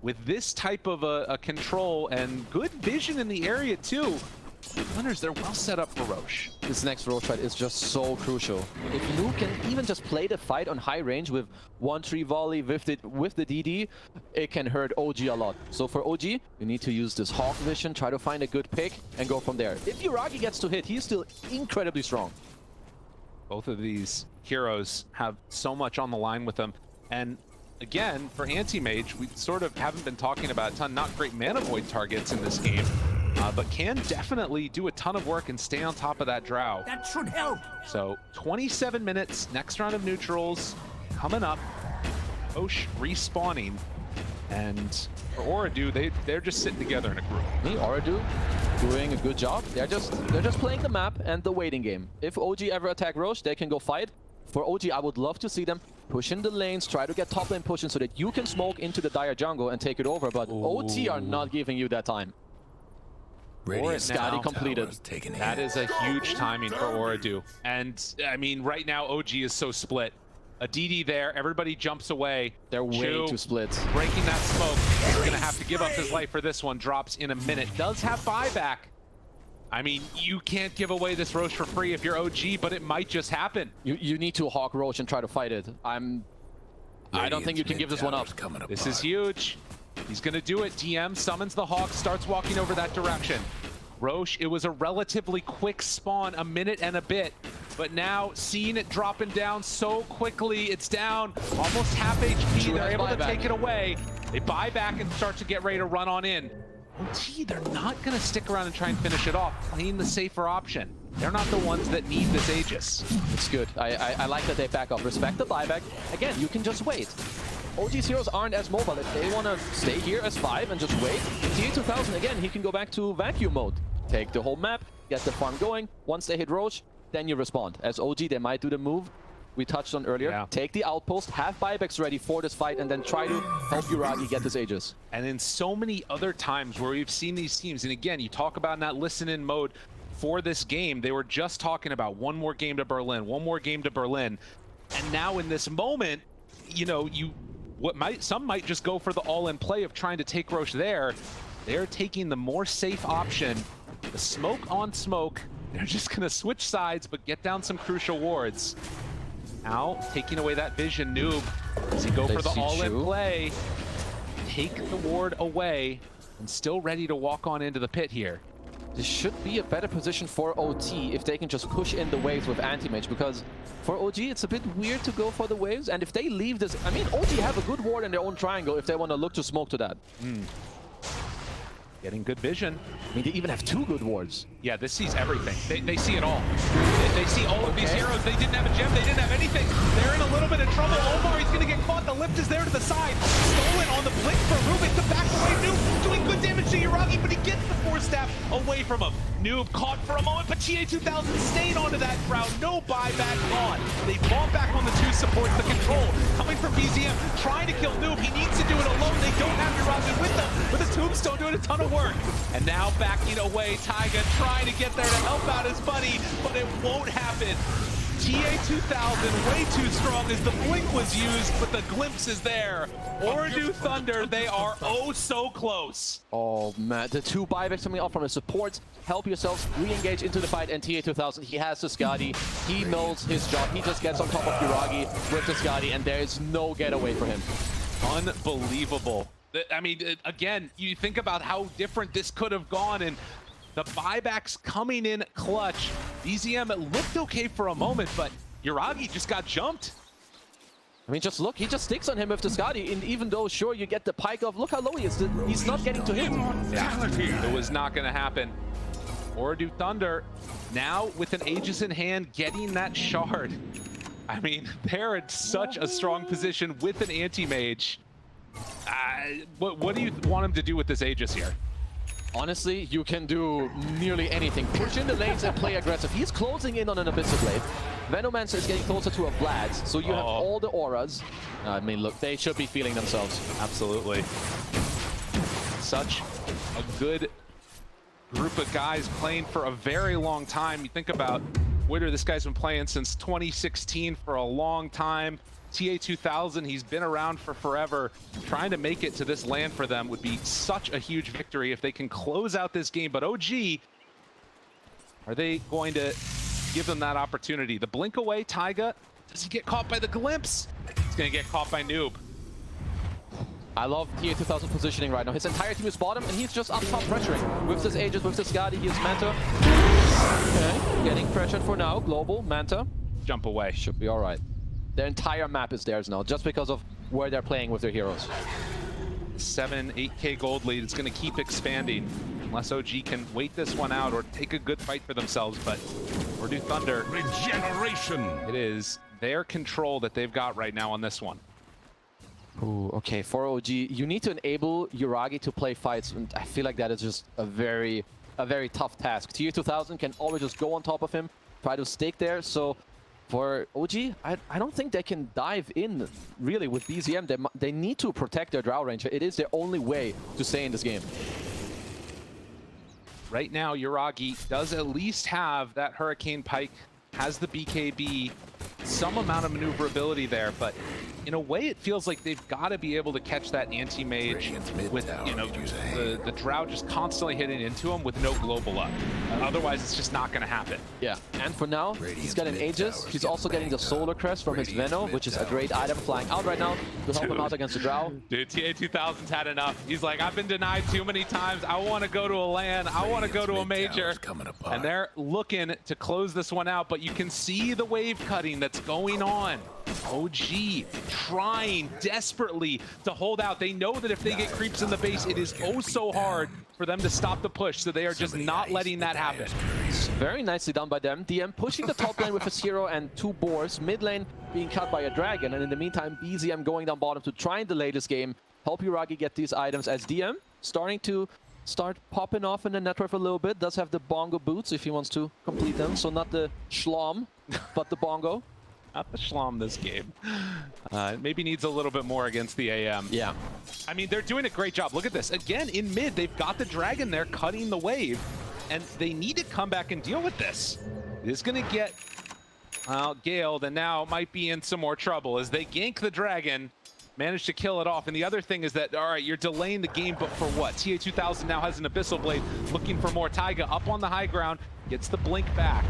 with this type of a control and good vision in the area too, Thunders, they're well set up for Roche. This next Roche fight is just so crucial. If Noob can even just play the fight on high range with 1-3 volley with the DD, it can hurt OG a lot. So for OG, you need to use this Hawk vision, try to find a good pick, and go from there. If YURAGI gets to hit, he's still incredibly strong. Both of these heroes have so much on the line with them. And again, for Anti-Mage, we sort of haven't been talking about a ton, not great mana void targets in this game. But can definitely do a ton of work and stay on top of that Drow. That should help. So 27 minutes, next round of neutrals coming up. Osh respawning. And for Ooredoo, they're just sitting together in a group. Ooredoo doing a good job. They're just playing the map and the waiting game. If OG ever attack Roche, they can go fight. For OG, I would love to see them push in the lanes, try to get top lane pushing so that you can smoke into the dire jungle and take it over. But OT are not giving you that time. Scotty completed. That is a huge timing for Ooredoo. And I mean, right now OG is so split. A DD there, everybody jumps away. They're way too split. Breaking that smoke. He's gonna have to give up his life for this one. Drops in a minute. Does have buyback. I mean, you can't give away this Roche for free if you're OG, but it might just happen. You need to Hawk Roche and try to fight it. I don't think you can give this one up. This is huge. He's gonna do it. DM summons the Hawk, starts walking over that direction. Roche, it was a relatively quick spawn, a minute and a bit. but now seeing it dropping down so quickly, it's down almost half HP. They're able to take it away. They buy back and start to get ready to run on in. OT, they're not going to stick around and try and finish it off, playing the safer option. They're not the ones that need this Aegis. It's good. I like that they back up. Respect the buyback. Again, you can just wait. OG's heroes aren't as mobile. If they want to stay here as 5 and just wait, TA2000, again, he can go back to vacuum mode. Take the whole map, get the farm going. Once they hit Roach, then you respond. As OG, they might do the move we touched on earlier. Yeah. Take the outpost, have buybacks ready for this fight, and then try to help YURAGI get this Aegis. And in so many other times where we've seen these teams, and again, you talk about not listen-in mode for this game, they were just talking about one more game to Berlin, one more game to Berlin. And now in this moment, you know, some might just go for the all-in play of trying to take Roche there. They're taking the more safe option, the smoke on smoke. They're just gonna switch sides, but get down some crucial wards. Now, taking away that vision, Noob. Does he go for the all-in play? Take the ward away, and still ready to walk on into the pit here. This should be a better position for OT if they can just push in the waves with anti-mage, because for OG it's a bit weird to go for the waves, and if they leave this, I mean, OG have a good ward in their own triangle if they want to look to smoke to that. Getting good vision. I mean, they even have 2 good wards. Yeah, this sees everything. They see it all. They see all of these heroes. They didn't have a gem. They didn't have anything. They're in a little bit of trouble. Omar, he's going to get caught. The lift is there to the side. Stolen on the blink for Rubik. The back away. Noob doing good damage to YURAGI, but he gets the Force Staff away from him. Noob caught for a moment, but TA2000 stayed onto that crowd. No buyback on. They fall back on the 2 supports. The control coming from BZM, trying to kill Noob. He needs to do it alone. They don't have YURAGI with them, but the Tombstone doing a ton of work. And now backing away, Taiga trying to get there to help out his buddy, but it won't happen. TA2000 way too strong as the blink was used, but the glimpse is there. Ooredoo Thunder, they are oh so close. Oh man, the 2 buybacks coming up from the supports. Help yourselves, re-engage into the fight, and TA2000, he has the Skadi. He knows his job. He just gets on top of YURAGI with the Skadi, and there is no getaway for him. Unbelievable. I mean, again, you think about how different this could have gone, and the buybacks coming in clutch. BZM, it looked okay for a moment, but YURAGI just got jumped. I mean, just look, he just sticks on him with the Skadi, and even though, sure, you get the pike off, look how low he is. He's not getting to him. Yeah, it was not going to happen. Ooredoo Thunder, now with an Aegis in hand, getting that shard. I mean, they're in such a strong position with an anti-mage. What do you want him to do with this Aegis here? Honestly, you can do nearly anything. Push in the lanes and play aggressive. He's closing in on an Abyssal Blade. Venomancer is getting closer to a Vlad, so you have all the auras. I mean, look, they should be feeling themselves. Absolutely. Such a good group of guys playing for a very long time. You think about Witter, this guy's been playing since 2016 for a long time. TA2000, he's been around for forever. Trying to make it to this land for them would be such a huge victory if they can close out this game. But OG, are they going to give them that opportunity? The blink away, Taiga, does he get caught by the glimpse? He's going to get caught by Noob. I love TA2000 positioning right now. His entire team is bottom, and he's just up top pressuring. With this Aegis, with this Skadi, he has Manta. Okay, getting pressured for now. Global, Manta. Jump away. Should be all right. Their entire map is theirs now, just because of where they're playing with their heroes. 8K gold lead. It's going to keep expanding unless OG can wait this one out or take a good fight for themselves. But Ooredoo Thunder, regeneration. It is their control that they've got right now on this one. Ooh, okay, for OG, you need to enable YURAGI to play fights, and I feel like that is just a very tough task. TA2000 can always just go on top of him, try to stake there, so for OG, I don't think they can dive in, really, with BZM. They need to protect their Drow Ranger. It is their only way to stay in this game. Right now, YURAGI does at least have that Hurricane Pike, has the BKB, some amount of maneuverability there, but in a way it feels like they've got to be able to catch that anti-mage with, you know, the Drow just constantly hitting into him with no global up. Otherwise, it's just not going to happen. Yeah, and for now, he's got an Aegis. He's also getting the Solar Crest from his Venno, which is a great item flying out right now to help him out against the Drow. Dude, TA2000's had enough. He's like, I've been denied too many times. I want to go to a LAN. I want to go to a major. And they're looking to close this one out, but you can see the wave cutting that's going on. OG trying desperately to hold out. They know that if they get creeps in the base, it is oh so hard for them to stop the push, so they are just not letting that happen. Very nicely done by them. DM pushing the top lane with his hero and 2 boars. Mid lane being cut by a dragon, and in the meantime, BZM going down bottom to try and delay this game. Help YURAGI get these items as DM starting to popping off in the network a little bit. Does have the bongo boots if he wants to complete them, so not the schlom, but the bongo. Not the schlom this game. Maybe needs a little bit more against the AM. Yeah. I mean, they're doing a great job. Look at this. Again, in mid, they've got the dragon there cutting the wave, and they need to come back and deal with this. It is going to get Galed, and now might be in some more trouble as they gank the dragon, manage to kill it off. And the other thing is that, all right, you're delaying the game, but for what? TA2000 now has an Abyssal Blade, looking for more. Taiga up on the high ground, gets the blink back.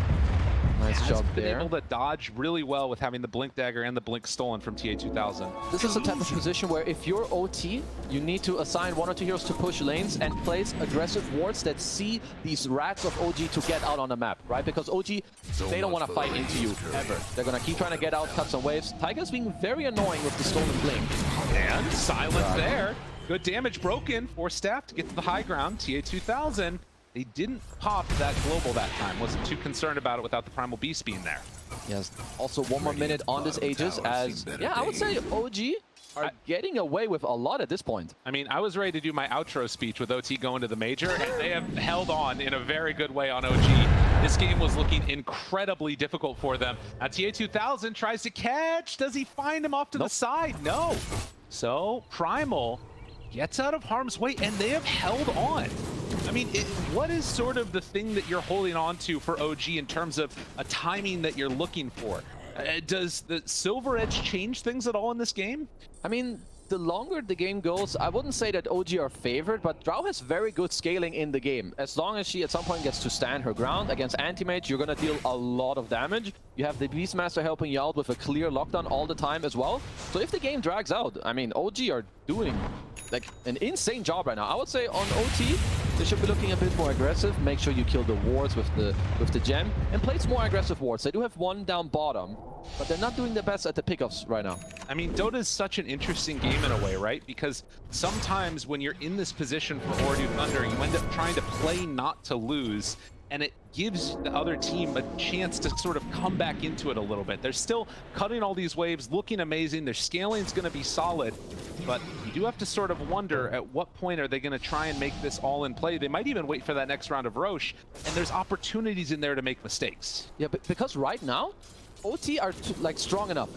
Nice job there. Been able to dodge really well with having the blink dagger and the blink stolen from TA2000. This is the type of position where if you're OT, you need to assign 1 or 2 heroes to push lanes and place aggressive wards that see these rats of OG to get out on the map, right? Because OG, they don't want to fight into you, ever. They're going to keep trying to get out, cut some waves. Taiga's being very annoying with the stolen blink. And silence there. Good damage broken for Staff to get to the high ground. TA2000. They didn't pop that global that time. Wasn't too concerned about it without the Primal Beast being there. Yes. Also, 1 more minute on this Aegis as, yeah, I would say OG are getting away with a lot at this point. I mean, I was ready to do my outro speech with OT going to the major, and they have held on in a very good way on OG. This game was looking incredibly difficult for them. Now, TA2000 tries to catch. Does he find him off to the side? No. So, Primal gets out of harm's way, and they have held on. I mean, what is sort of the thing that you're holding on to for OG in terms of a timing that you're looking for? Does the Silver Edge change things at all in this game? I mean, the longer the game goes, I wouldn't say that OG are favored, but Drow has very good scaling in the game. As long as she at some point gets to stand her ground against Anti-Mage, you're gonna deal a lot of damage. You have the Beastmaster helping you out with a clear lockdown all the time as well. So if the game drags out, I mean, OG are doing like an insane job right now. I would say on OT, they should be looking a bit more aggressive. Make sure you kill the wards with the gem and place more aggressive wards. They do have 1 down bottom, but they're not doing the best at the pickups right now. I mean, Dota is such an interesting game in a way, right? Because sometimes when you're in this position for Ooredoo Thunder, you end up trying to play not to lose, and it gives the other team a chance to sort of come back into it a little bit. They're still cutting all these waves, looking amazing. Their scaling's going to be solid, but you do have to sort of wonder at what point are they going to try and make this all in play. They might even wait for that next round of Roche, and there's opportunities in there to make mistakes. Yeah, but because right now, OT are like strong enough.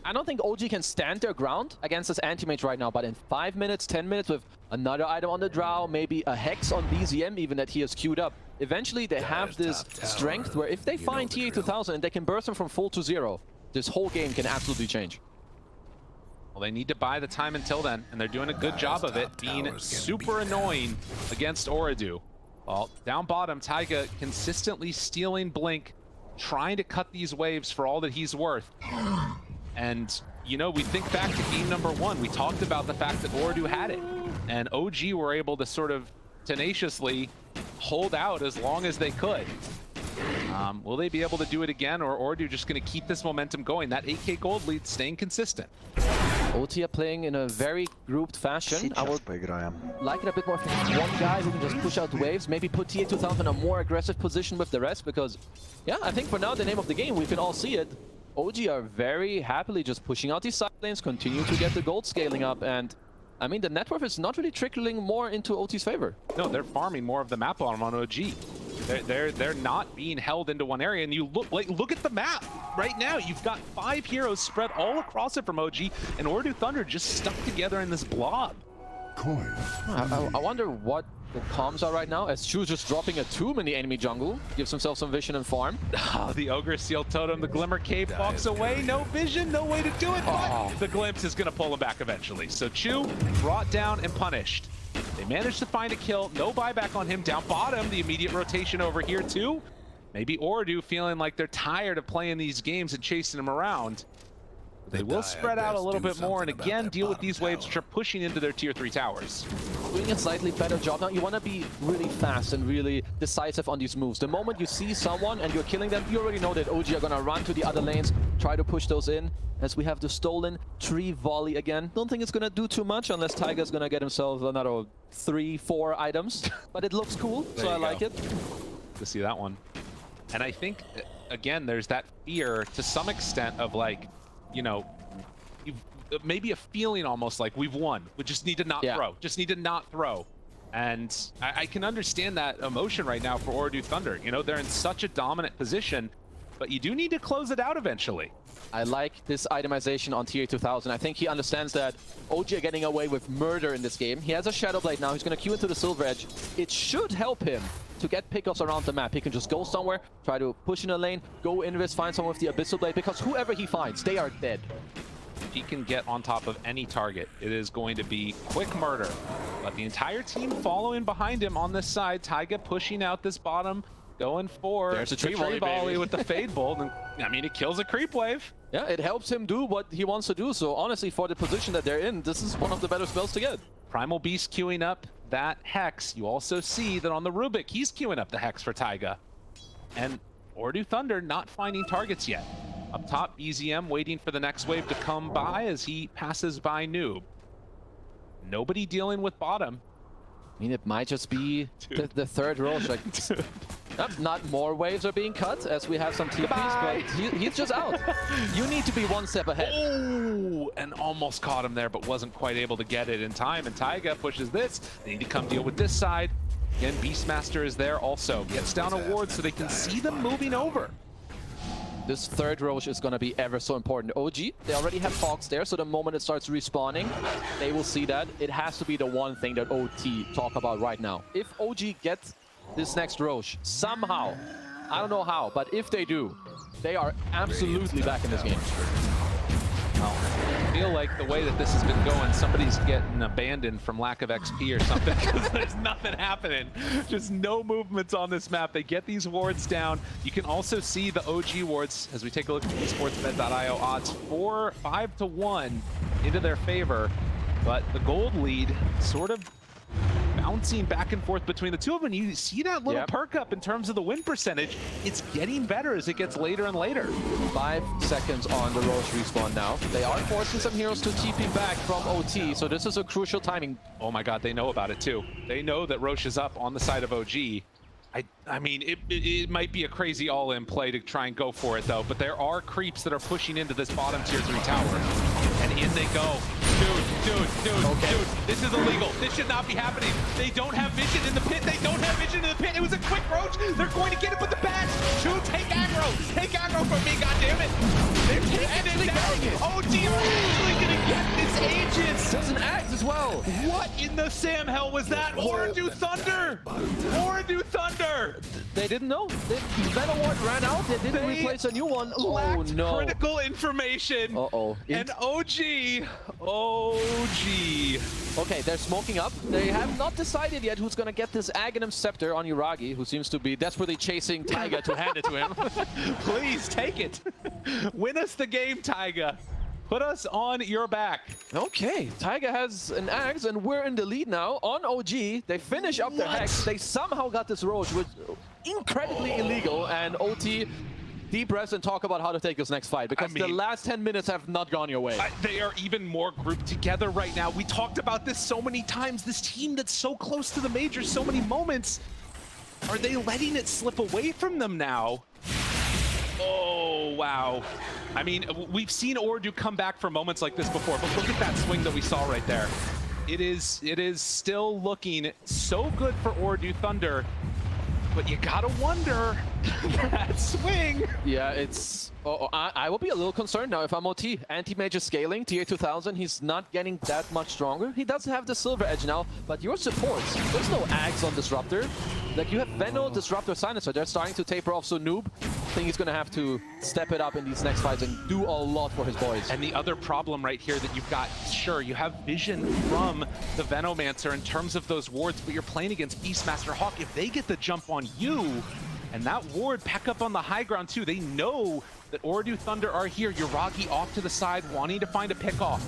I don't think OG can stand their ground against this anti-mage right now, but in 5 minutes, 10 minutes with another item on the Drow, maybe a Hex on BZM even that he has queued up, eventually they have this strength where if they find TA2000 and they can burst them from full to 0, this whole game can absolutely change. Well, they need to buy the time until then, and they're doing a good job of it, being super annoying against Ooredoo. Well, down bottom, Taiga consistently stealing Blink, trying to cut these waves for all that he's worth. And, you know, we think back to game number 1. We talked about the fact that Ooredoo had it, and OG were able to sort of tenaciously hold out as long as they could. Will they be able to do it again, or Ooredoo just going to keep this momentum going? That 8k gold lead staying consistent. OT are playing in a very grouped fashion. I would like it a bit more if one guy who can just push out waves, maybe put TA2000 in a more aggressive position with the rest, because, yeah, I think for now the name of the game, we can all see it. OG are very happily just pushing out these side lanes, continue to get the gold scaling up, and I mean, the net worth is not really trickling more into OT's favor. No, they're farming more of the map on OG. They're not being held into one area, and you look at the map right now. You've got 5 heroes spread all across it from OG, and Ooredoo Thunder just stuck together in this blob. coin. I wonder what the comms are right now, as Chu just dropping a tomb in the enemy jungle. Gives himself some vision and farm. Oh, the Ogre Seal Totem, the Glimmer Cape walks away. No vision, no way to do it, but the Glimpse is going to pull him back eventually. So Chu brought down and punished. They managed to find a kill. No buyback on him. Down bottom, the immediate rotation over here too. Maybe Ooredoo feeling like they're tired of playing these games and chasing them around. They will spread out a little bit more and again deal with these waves which are pushing into their tier 3 towers. Doing a slightly better job now. You want to be really fast and really decisive on these moves. The moment you see someone and you're killing them, you already know that OG are going to run to the other lanes, try to push those in. As we have the stolen tree volley again. Don't think it's going to do too much unless Tiger's going to get himself another 3-4 items. But it looks cool, so I like it. To see that one. And I think, again, there's that fear to some extent of like, you know, maybe a feeling almost like we've won. We just need to not throw. Just need to not throw. And I can understand that emotion right now for Ooredoo Thunder. You know, they're in such a dominant position, but you do need to close it out eventually. I like this itemization on tier 2000. I think he understands that OG are getting away with murder in this game. He has a Shadow Blade now. He's going to queue into the Silver Edge. It should help him to get pickups around the map. He can just go somewhere, try to push in a lane, go invis, find someone with the Abyssal Blade, because whoever he finds, they are dead. If he can get on top of any target, it is going to be quick murder. But the entire team following behind him on this side. Taiga pushing out this bottom, going for There's a tree volley with the Fade Bolt. And, I mean, it kills a creep wave. Yeah, it helps him do what he wants to do. So honestly, for the position that they're in, this is one of the better spells to get. Primal Beast queuing up that Hex. You also see that on the Rubik, he's queuing up the Hex for Taiga. And Ooredoo Thunder not finding targets yet. Up top, BZM waiting for the next wave to come by as he passes by Noob. Nobody dealing with bottom. I mean, it might just be the third Roche. Like, not more waves are being cut as we have some TPs, but he's just out. You need to be one step ahead. Oh, and almost caught him there, but wasn't quite able to get it in time. And Taiga pushes this. They need to come deal with this side. Again, Beastmaster is there also. Gets down a ward so they can see them moving over. This third Roche is going to be ever so important. OG, they already have Fox there, so the moment it starts respawning, they will see that. It has to be the one thing that OT talk about right now. If OG gets this next Roche, somehow, I don't know how, but if they do, they are absolutely back in this game. Well, I feel like the way that this has been going, somebody's getting abandoned from lack of XP or something, because there's nothing happening. Just no movements on this map. They get these wards down. You can also see the OG wards as we take a look at esportsbet.io odds 5-1 into their favor, but the gold lead sort of bouncing back and forth between the two of them. You see that little perk up in terms of the win percentage. It's getting better as it gets later and later. 5 seconds on the Roche respawn now. They are forcing some heroes to TP back from OT, so this is a crucial timing. Oh my god, they know about it too. They know that Roche is up on the side of OG. I mean, it might be a crazy all-in play to try and go for it though, but there are creeps that are pushing into this bottom tier 3 tower. And in they go. Dude, this is illegal. This should not be happening. They don't have vision in the pit. They don't have vision in the pit. It was a quick Roach. They're going to get it with the badge. Take aggro. Take aggro from me, goddammit. They're taking it down. OG are actually going to get this Aegis. There's an axe as well. What in the Sam hell was that? Ooredoo Thunder. Ooredoo Thunder. They didn't know. The Venom Ward ran out. They didn't replace a new one. Oh no. Critical information. Uh-oh. And OG. Okay, they're smoking up. They have not decided yet who's going to get this Aghanim Scepter on YURAGI, who seems to be desperately chasing Taiga to hand it to him. Please take it. Win us the game, Taiga. Put us on your back. Okay, Taiga has an axe, and we're in the lead now on OG. They finish up their Hex. They somehow got this Roach, which is incredibly illegal, and OT deep breaths and talk about how to take this next fight, because the last 10 minutes have not gone your way. They are even more grouped together right now. We talked about this so many times. This team that's so close to the majors so many moments. Are they letting it slip away from them now? Oh, wow. I mean, we've seen Ooredoo come back for moments like this before, but look at that swing that we saw right there. It is still looking so good for Ooredoo Thunder. But you gotta wonder, that swing. Yeah, it's... I will be a little concerned now if I'm OT. Anti-Mage is scaling, tier 2000, he's not getting that much stronger. He does have the Silver Edge now, but your supports, there's no Axe on Disruptor. Like, you have Venno, Disruptor, Silencer, they're starting to taper off, so Noob, I think he's gonna have to step it up in these next fights and do a lot for his boys. And the other problem right here that you've got, sure, you have vision from the Venomancer in terms of those wards, but you're playing against Beastmaster Hawk. If they get the jump on you, and that ward back up on the high ground too, they know that Ooredoo Thunder are here. YURAGI off to the side, wanting to find a pickoff.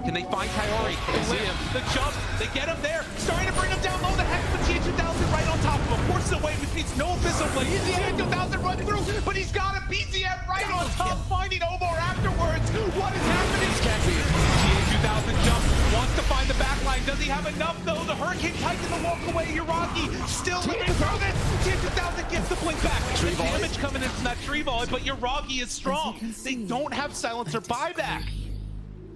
Can they find Coyote? They see him. The jump, they get him there. Starting to bring him down low. The Hex, but TA2000 right on top of him. Forces away, which means no Abyssal Blade. TA2000 runs through, but he's got a BZM right on top, finding Omar afterwards. What is happening? This can't be. TA2000 jump, wants to find the backline. Does he have enough though? The Hurricane Titan to walk away. YURAGI still looking through this. TA2000 gets the blink back. The damage coming in from that tree volley, but YURAGI is strong. They don't have silencer buyback.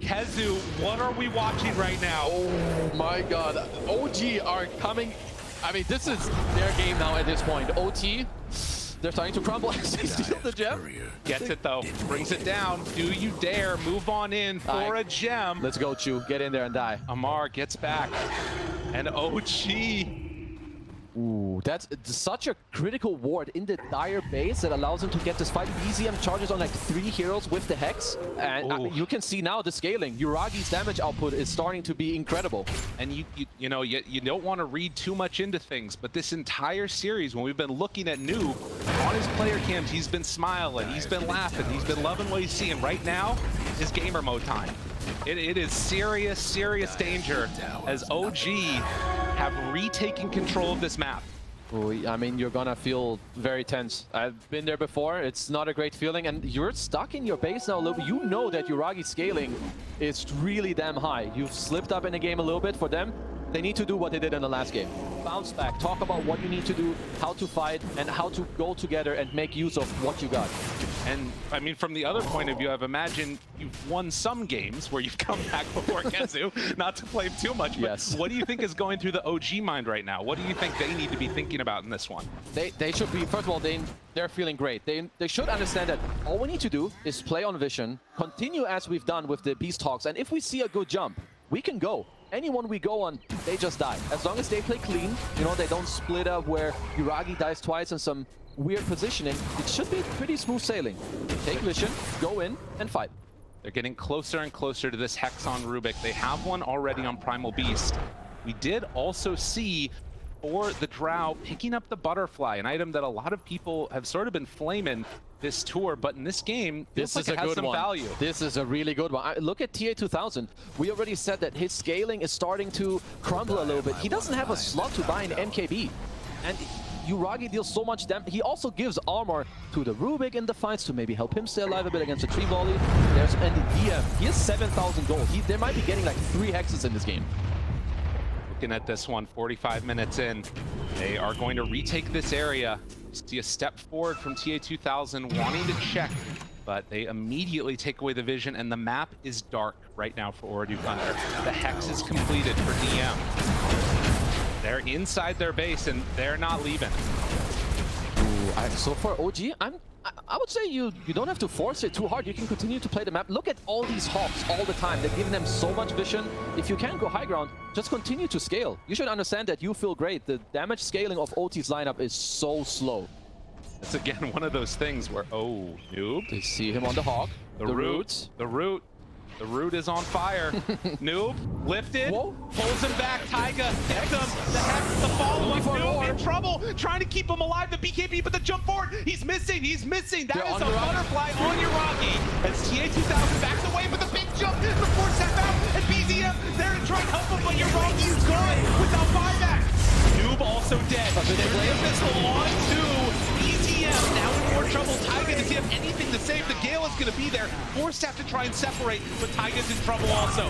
Kezu, what are we watching right now? Oh my god, OG are coming. I mean, this is their game now at this point. OT, they're starting to crumble as they steal the gem. Gets it though, brings it down. Do you dare move on in for a gem? Let's go, Chu. Get in there and die. Amar gets back. And OG. Ooh, that's such a critical ward in the dire base that allows him to get this fight. BZM charges on like 3 heroes with the Hex. And you can see now the scaling. YURAGI's damage output is starting to be incredible. And you don't want to read too much into things, but this entire series, when we've been looking at Noob, on his player cams, he's been smiling, he's been laughing, he's been loving what he's seeing. Right now is gamer mode time. It is serious, serious danger as OG have retaken control of this map. Ooh, I mean, you're gonna feel very tense. I've been there before. It's not a great feeling, and you're stuck in your base now a little bit. You know that YURAGI scaling is really damn high. You've slipped up in the game a little bit. For them, they need to do what they did in the last game. Bounce back, talk about what you need to do, how to fight, and how to go together and make use of what you got. And, I mean, from the other point of view, I've imagined you've won some games where you've come back before Kezu, not to blame too much, but yes. What do you think is going through the OG mind right now? What do you think they need to be thinking about in this one? They should be, first of all, they're feeling great. They should understand that all we need to do is play on vision, continue as we've done with the Beast Hawks, and if we see a good jump, we can go. Anyone we go on, they just die. As long as they play clean, you know, they don't split up where YURAGI dies twice in some weird positioning, it should be pretty smooth sailing. Take vision, go in, and fight. They're getting closer and closer to this Hex on Rubik. They have one already on Primal Beast. We did also see for the Drow picking up the Butterfly, an item that a lot of people have sort of been flaming this tour, but in this game, this is like a good one. Value. This is a really good one. Look at TA2000. We already said that his scaling is starting to crumble a little bit. He doesn't have a slot to buy an MKB, and YURAGI deals so much damage. He also gives armor to the Rubik in the fights to maybe help him stay alive a bit against the tree volley. There's an DM. He has 7,000 gold. They might be getting like 3 hexes in this game. Looking at this one, 45 minutes in, they are going to retake this area. See a step forward from TA2000 wanting to check, but they immediately take away the vision, and the map is dark right now for Ooredoo Thunder. The Hex is completed for DM. They're inside their base, and they're not leaving. Ooh, so for OG, I would say you don't have to force it too hard. You can continue to play the map. Look at all these Hawks all the time. They're giving them so much vision. If you can't go high ground, just continue to scale. You should understand that you feel great. The damage scaling of OT's lineup is so slow. It's again one of those things where, oh, Noob. They see him on the Hawk. The root. The root is on fire. Noob, lifted, pulls him back. Taiga gets him. The Hex, the follow-up. Noob in trouble, trying to keep him alive. The BKB, but the jump forward. He's missing. That is a Butterfly on YURAGI. As TA2000 backs away with a big jump. The force step out, and BZM there to try and help him, but YURAGI is gone without buyback. Noob also dead. There's a missile on to BZM. Now in more trouble. Taiga, does he have anything to save? The Gale is going to be there. Forced have to try and separate, but Taiga's in trouble also.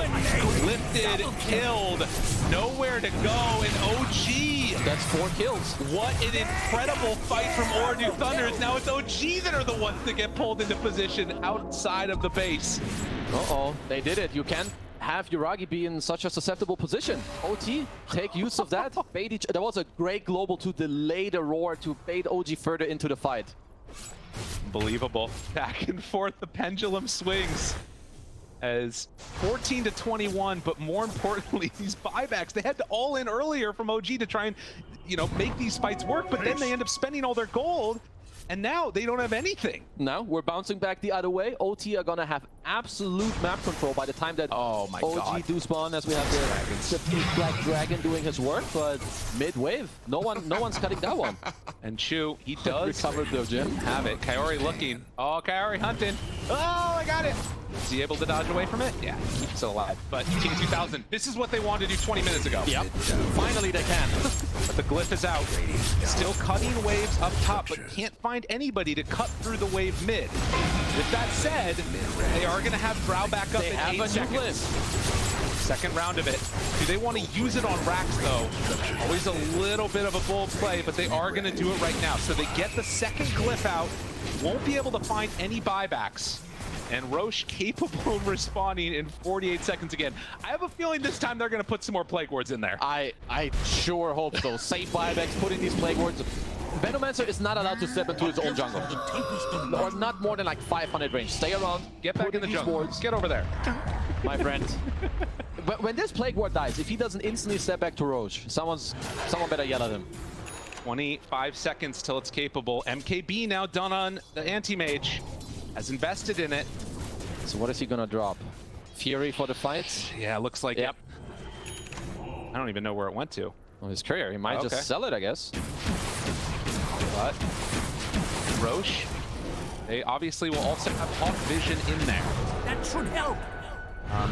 Lifted, killed, nowhere to go, and OG. That's 4 kills. What an incredible fight from Ooredoo Thunders. Now it's OG that are the ones that get pulled into position outside of the base. Uh-oh, they did it. You can't have YURAGI be in such a susceptible position. OT, take use of that. Bait each. There was a great global to delay the roar to bait OG further into the fight. Unbelievable. Back and forth, the pendulum swings. As 14 to 21, but more importantly, these buybacks, they had to all in earlier from OG to try and, you know, make these fights work, but then they end up spending all their gold, and now they don't have anything. Now we're bouncing back the other way. OT are gonna have absolute map control by the time that OG do spawn, as we have the big black dragon doing his work, but mid-wave, no one's cutting that one. And Chu, he does recovered though, Jim. Have it. Kaori looking. Oh, Kaori hunting. Oh, I got it. Is he able to dodge away from it? Yeah, he keeps it alive. But King 2000, this is what they wanted to do 20 minutes ago. Yep. Finally they can. But the glyph is out. Still cutting waves up top, but can't find anybody to cut through the wave mid. With that said, they are going to have Drow back up in 8 seconds. Second round of it. Do they want to use it on Rax, though? Always a little bit of a bold play, but they are going to do it right now. So they get the second glyph out, won't be able to find any buybacks. And Roche capable of responding in 48 seconds again. I have a feeling this time they're going to put some more Plague Wards in there. I sure hope so. Safe buybacks, putting these Plague Wards. Venomancer is not allowed to step into his own jungle. Or not more than like 500 range. Stay around, get back in the jungle. Wards. Get over there. My friend. But when this Plague Ward dies, if he doesn't instantly step back to Roche, someone better yell at him. 25 seconds till it's capable. MKB now done on the anti-mage. Has invested in it. So what is he gonna drop? Fury for the fight? Yeah, looks like yep. I don't even know where it went to. Well, his career. He might just sell it, I guess. But Roche, they obviously will also have Hawk Vision in there. That should help.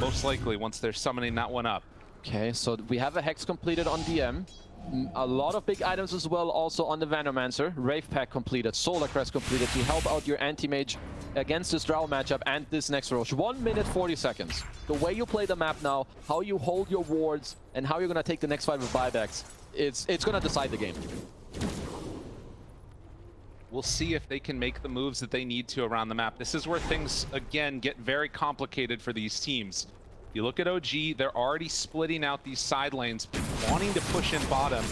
Most likely once they're summoning that one up. Okay, so we have a Hex completed on DM. A lot of big items as well also on the Venomancer. Rave Pack completed, Solar Crest completed to help out your anti-mage against this Drow matchup and this next Roche. 1 minute 40 seconds. The way you play the map now, how you hold your wards, and how you're gonna take the next fight with buybacks, it's gonna decide the game. We'll see if they can make the moves that they need to around the map. This is where things, again, get very complicated for these teams. You look at OG, they're already splitting out these side lanes, wanting to push in bottom.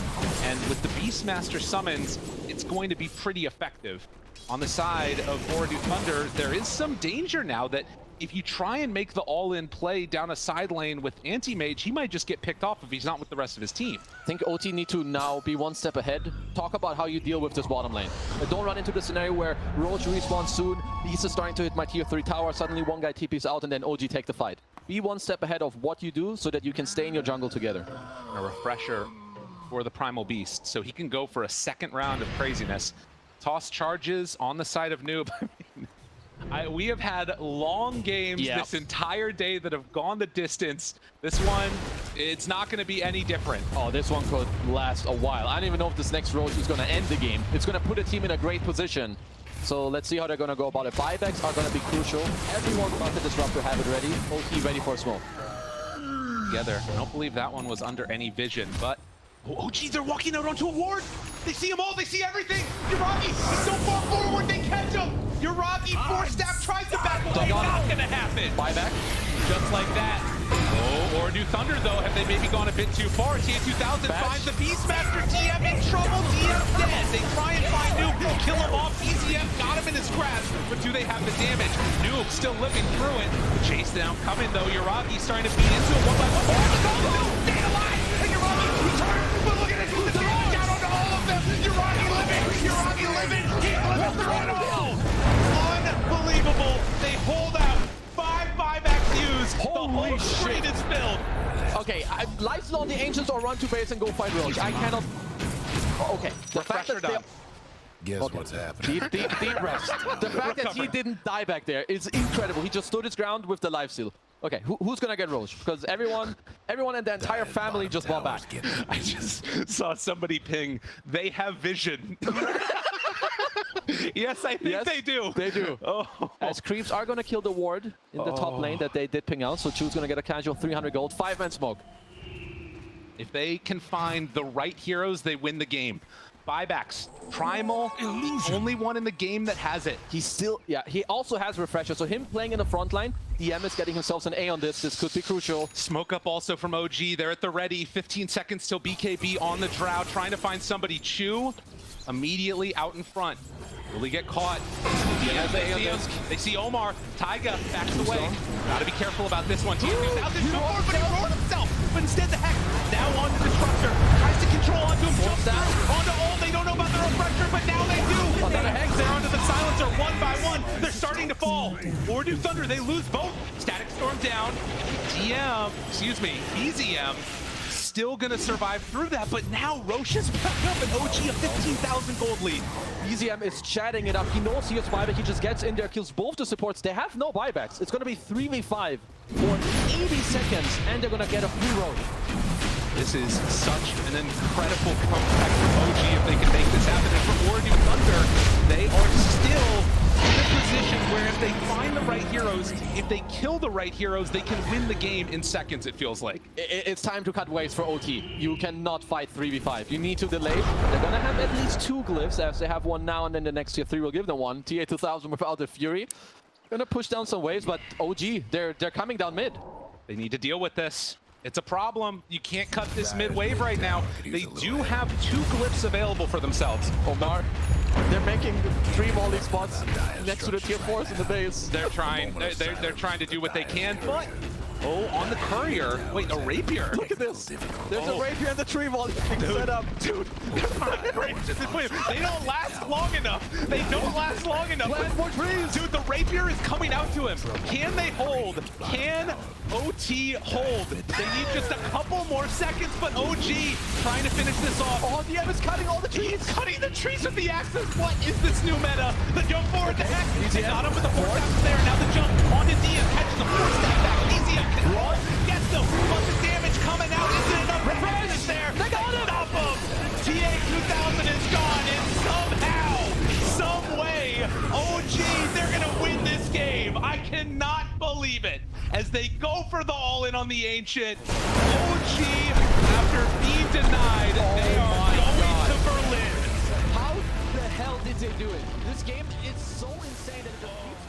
And with the Beastmaster summons, it's going to be pretty effective. On the side of Ooredoo Thunder, there is some danger now that if you try and make the all-in play down a side lane with anti-mage, he might just get picked off if he's not with the rest of his team. I think OT need to now be one step ahead. Talk about how you deal with this bottom lane. Don't run into the scenario where Roche respawns soon, Beast is starting to hit my tier 3 tower, suddenly one guy TPs out and then OG take the fight. Be one step ahead of what you do so that you can stay in your jungle together. A refresher for the Primal Beast, so he can go for a second round of craziness. Toss charges on the side of Noob. We have had long games this entire day that have gone the distance. This one, it's not going to be any different. Oh, this one could last a while. I don't even know if this next Roche is going to end the game. It's going to put a team in a great position. So let's see how they're going to go about it. Buybacks are going to be crucial. Everyone about the Disruptor have it ready. OT ready for a smoke. Together. I don't believe that one was under any vision, but... Oh, geez, they're walking out onto a ward! They see them all, they see everything! YURAGI is so far forward, they catch him! YURAGI, Force-Staff tries to back away, not gonna happen! Buyback. Just like that. Oh, Ooredoo Thunder, though, have they maybe gone a bit too far? TA2000 finds the Beastmaster, TM in trouble, TM dead! They try and find Nuke, kill him off, EZM got him in his grasp, but do they have the damage? Nuke still living through it. Chase down coming, though, YURAGI starting to beat into it one by one. Oh, stay alive! And YURAGI returns, but look at it, the damage down onto all of them! YURAGI living, he's living through it all! Unbelievable, they hold out. 5 buybacks used. Holy the whole shit. screen is filled. Okay, lifesteal on the Ancients or run to base and go fight Roche. I cannot... Okay, the fact that done. Guess what's happening? Deep rest. The fact that he didn't die back there is incredible. He just stood his ground with the lifesteal. Okay, who's gonna get Roche? Because everyone and the entire family just bought back. I just saw somebody ping, they have vision. Yes, I think they do. They do. Oh. As creeps are going to kill the ward in the top lane that they did ping out, so Chu's going to get a casual 300 gold, 5-man smoke. If they can find the right heroes, they win the game. Buybacks, Primal, only one in the game that has it. He still, he also has Refresher, so him playing in the front line DM is getting himself an A on this. This could be crucial. Smoke up also from OG. They're at the ready. 15 seconds till BKB on the Drow, trying to find somebody. Chew immediately out in front. Will he get caught? Yeah, they see Omar. Taiga backs away. Gotta be careful about this one. He's out this forward, but he rolled himself. But instead, the Hex now on the Disruptor. Tries to control onto him. Jumps down onto all. They don't know about their own pressure, but now they do. Another Hex there onto the Silencer. One by one. They're starting to fall. Ooredoo Thunder, they lose both. Static Storm down. BZM. Still gonna survive through that, but now Roche is back up and OG a 15,000 gold lead. BZM is chatting it up. He knows he has buyback. He just gets in there, kills both the supports. They have no buybacks. It's gonna be 3v5 for 80 seconds, and they're gonna get a free road. This is such an incredible comeback from OG if they can make this happen. And for Ooredoo Thunder, they are still in a position where if they find the right heroes, if they kill the right heroes, they can win the game in seconds, it feels like. It's time to cut waste for OT. You cannot fight 3v5. You need to delay. They're gonna have at least 2 glyphs, as they have one now, and then the next tier 3 will give them one. TA 2000 without the Fury. Gonna push down some waves, but OG, they're coming down mid. They need to deal with this. It's a problem. You can't cut this mid wave right now. They do have 2 glyphs available for themselves. Omar, they're making 3 volley spots next to the tier 4s in the base. They're trying. They're trying to do what they can, but on the courier. Wait, a rapier. Look at this. There's a rapier in the tree volley set up. Dude, they don't last long enough. They don't last long enough. Plant more trees. Dude, the rapier is coming out to him. Can they hold? Can OT hold? They need just a couple more seconds, but OG trying to finish this off. Oh, DM is cutting all the trees. He's cutting the trees with the axes. What is this new meta? The jump forward, the hex. They got him with the 4 stacks there. Now the jump onto DM, catches the 4 stack back. DZM can roll, gets them, but the damage coming out isn't enough. Refresh is there. They got him. Stop him. TA 2000 is gone, and somehow, some way, OG, they're gonna win this game. I cannot believe it. As they go for the all-in on the Ancient, OG, after being denied, they are going to Berlin. How the hell did they do it? This game is so insane that it just keeps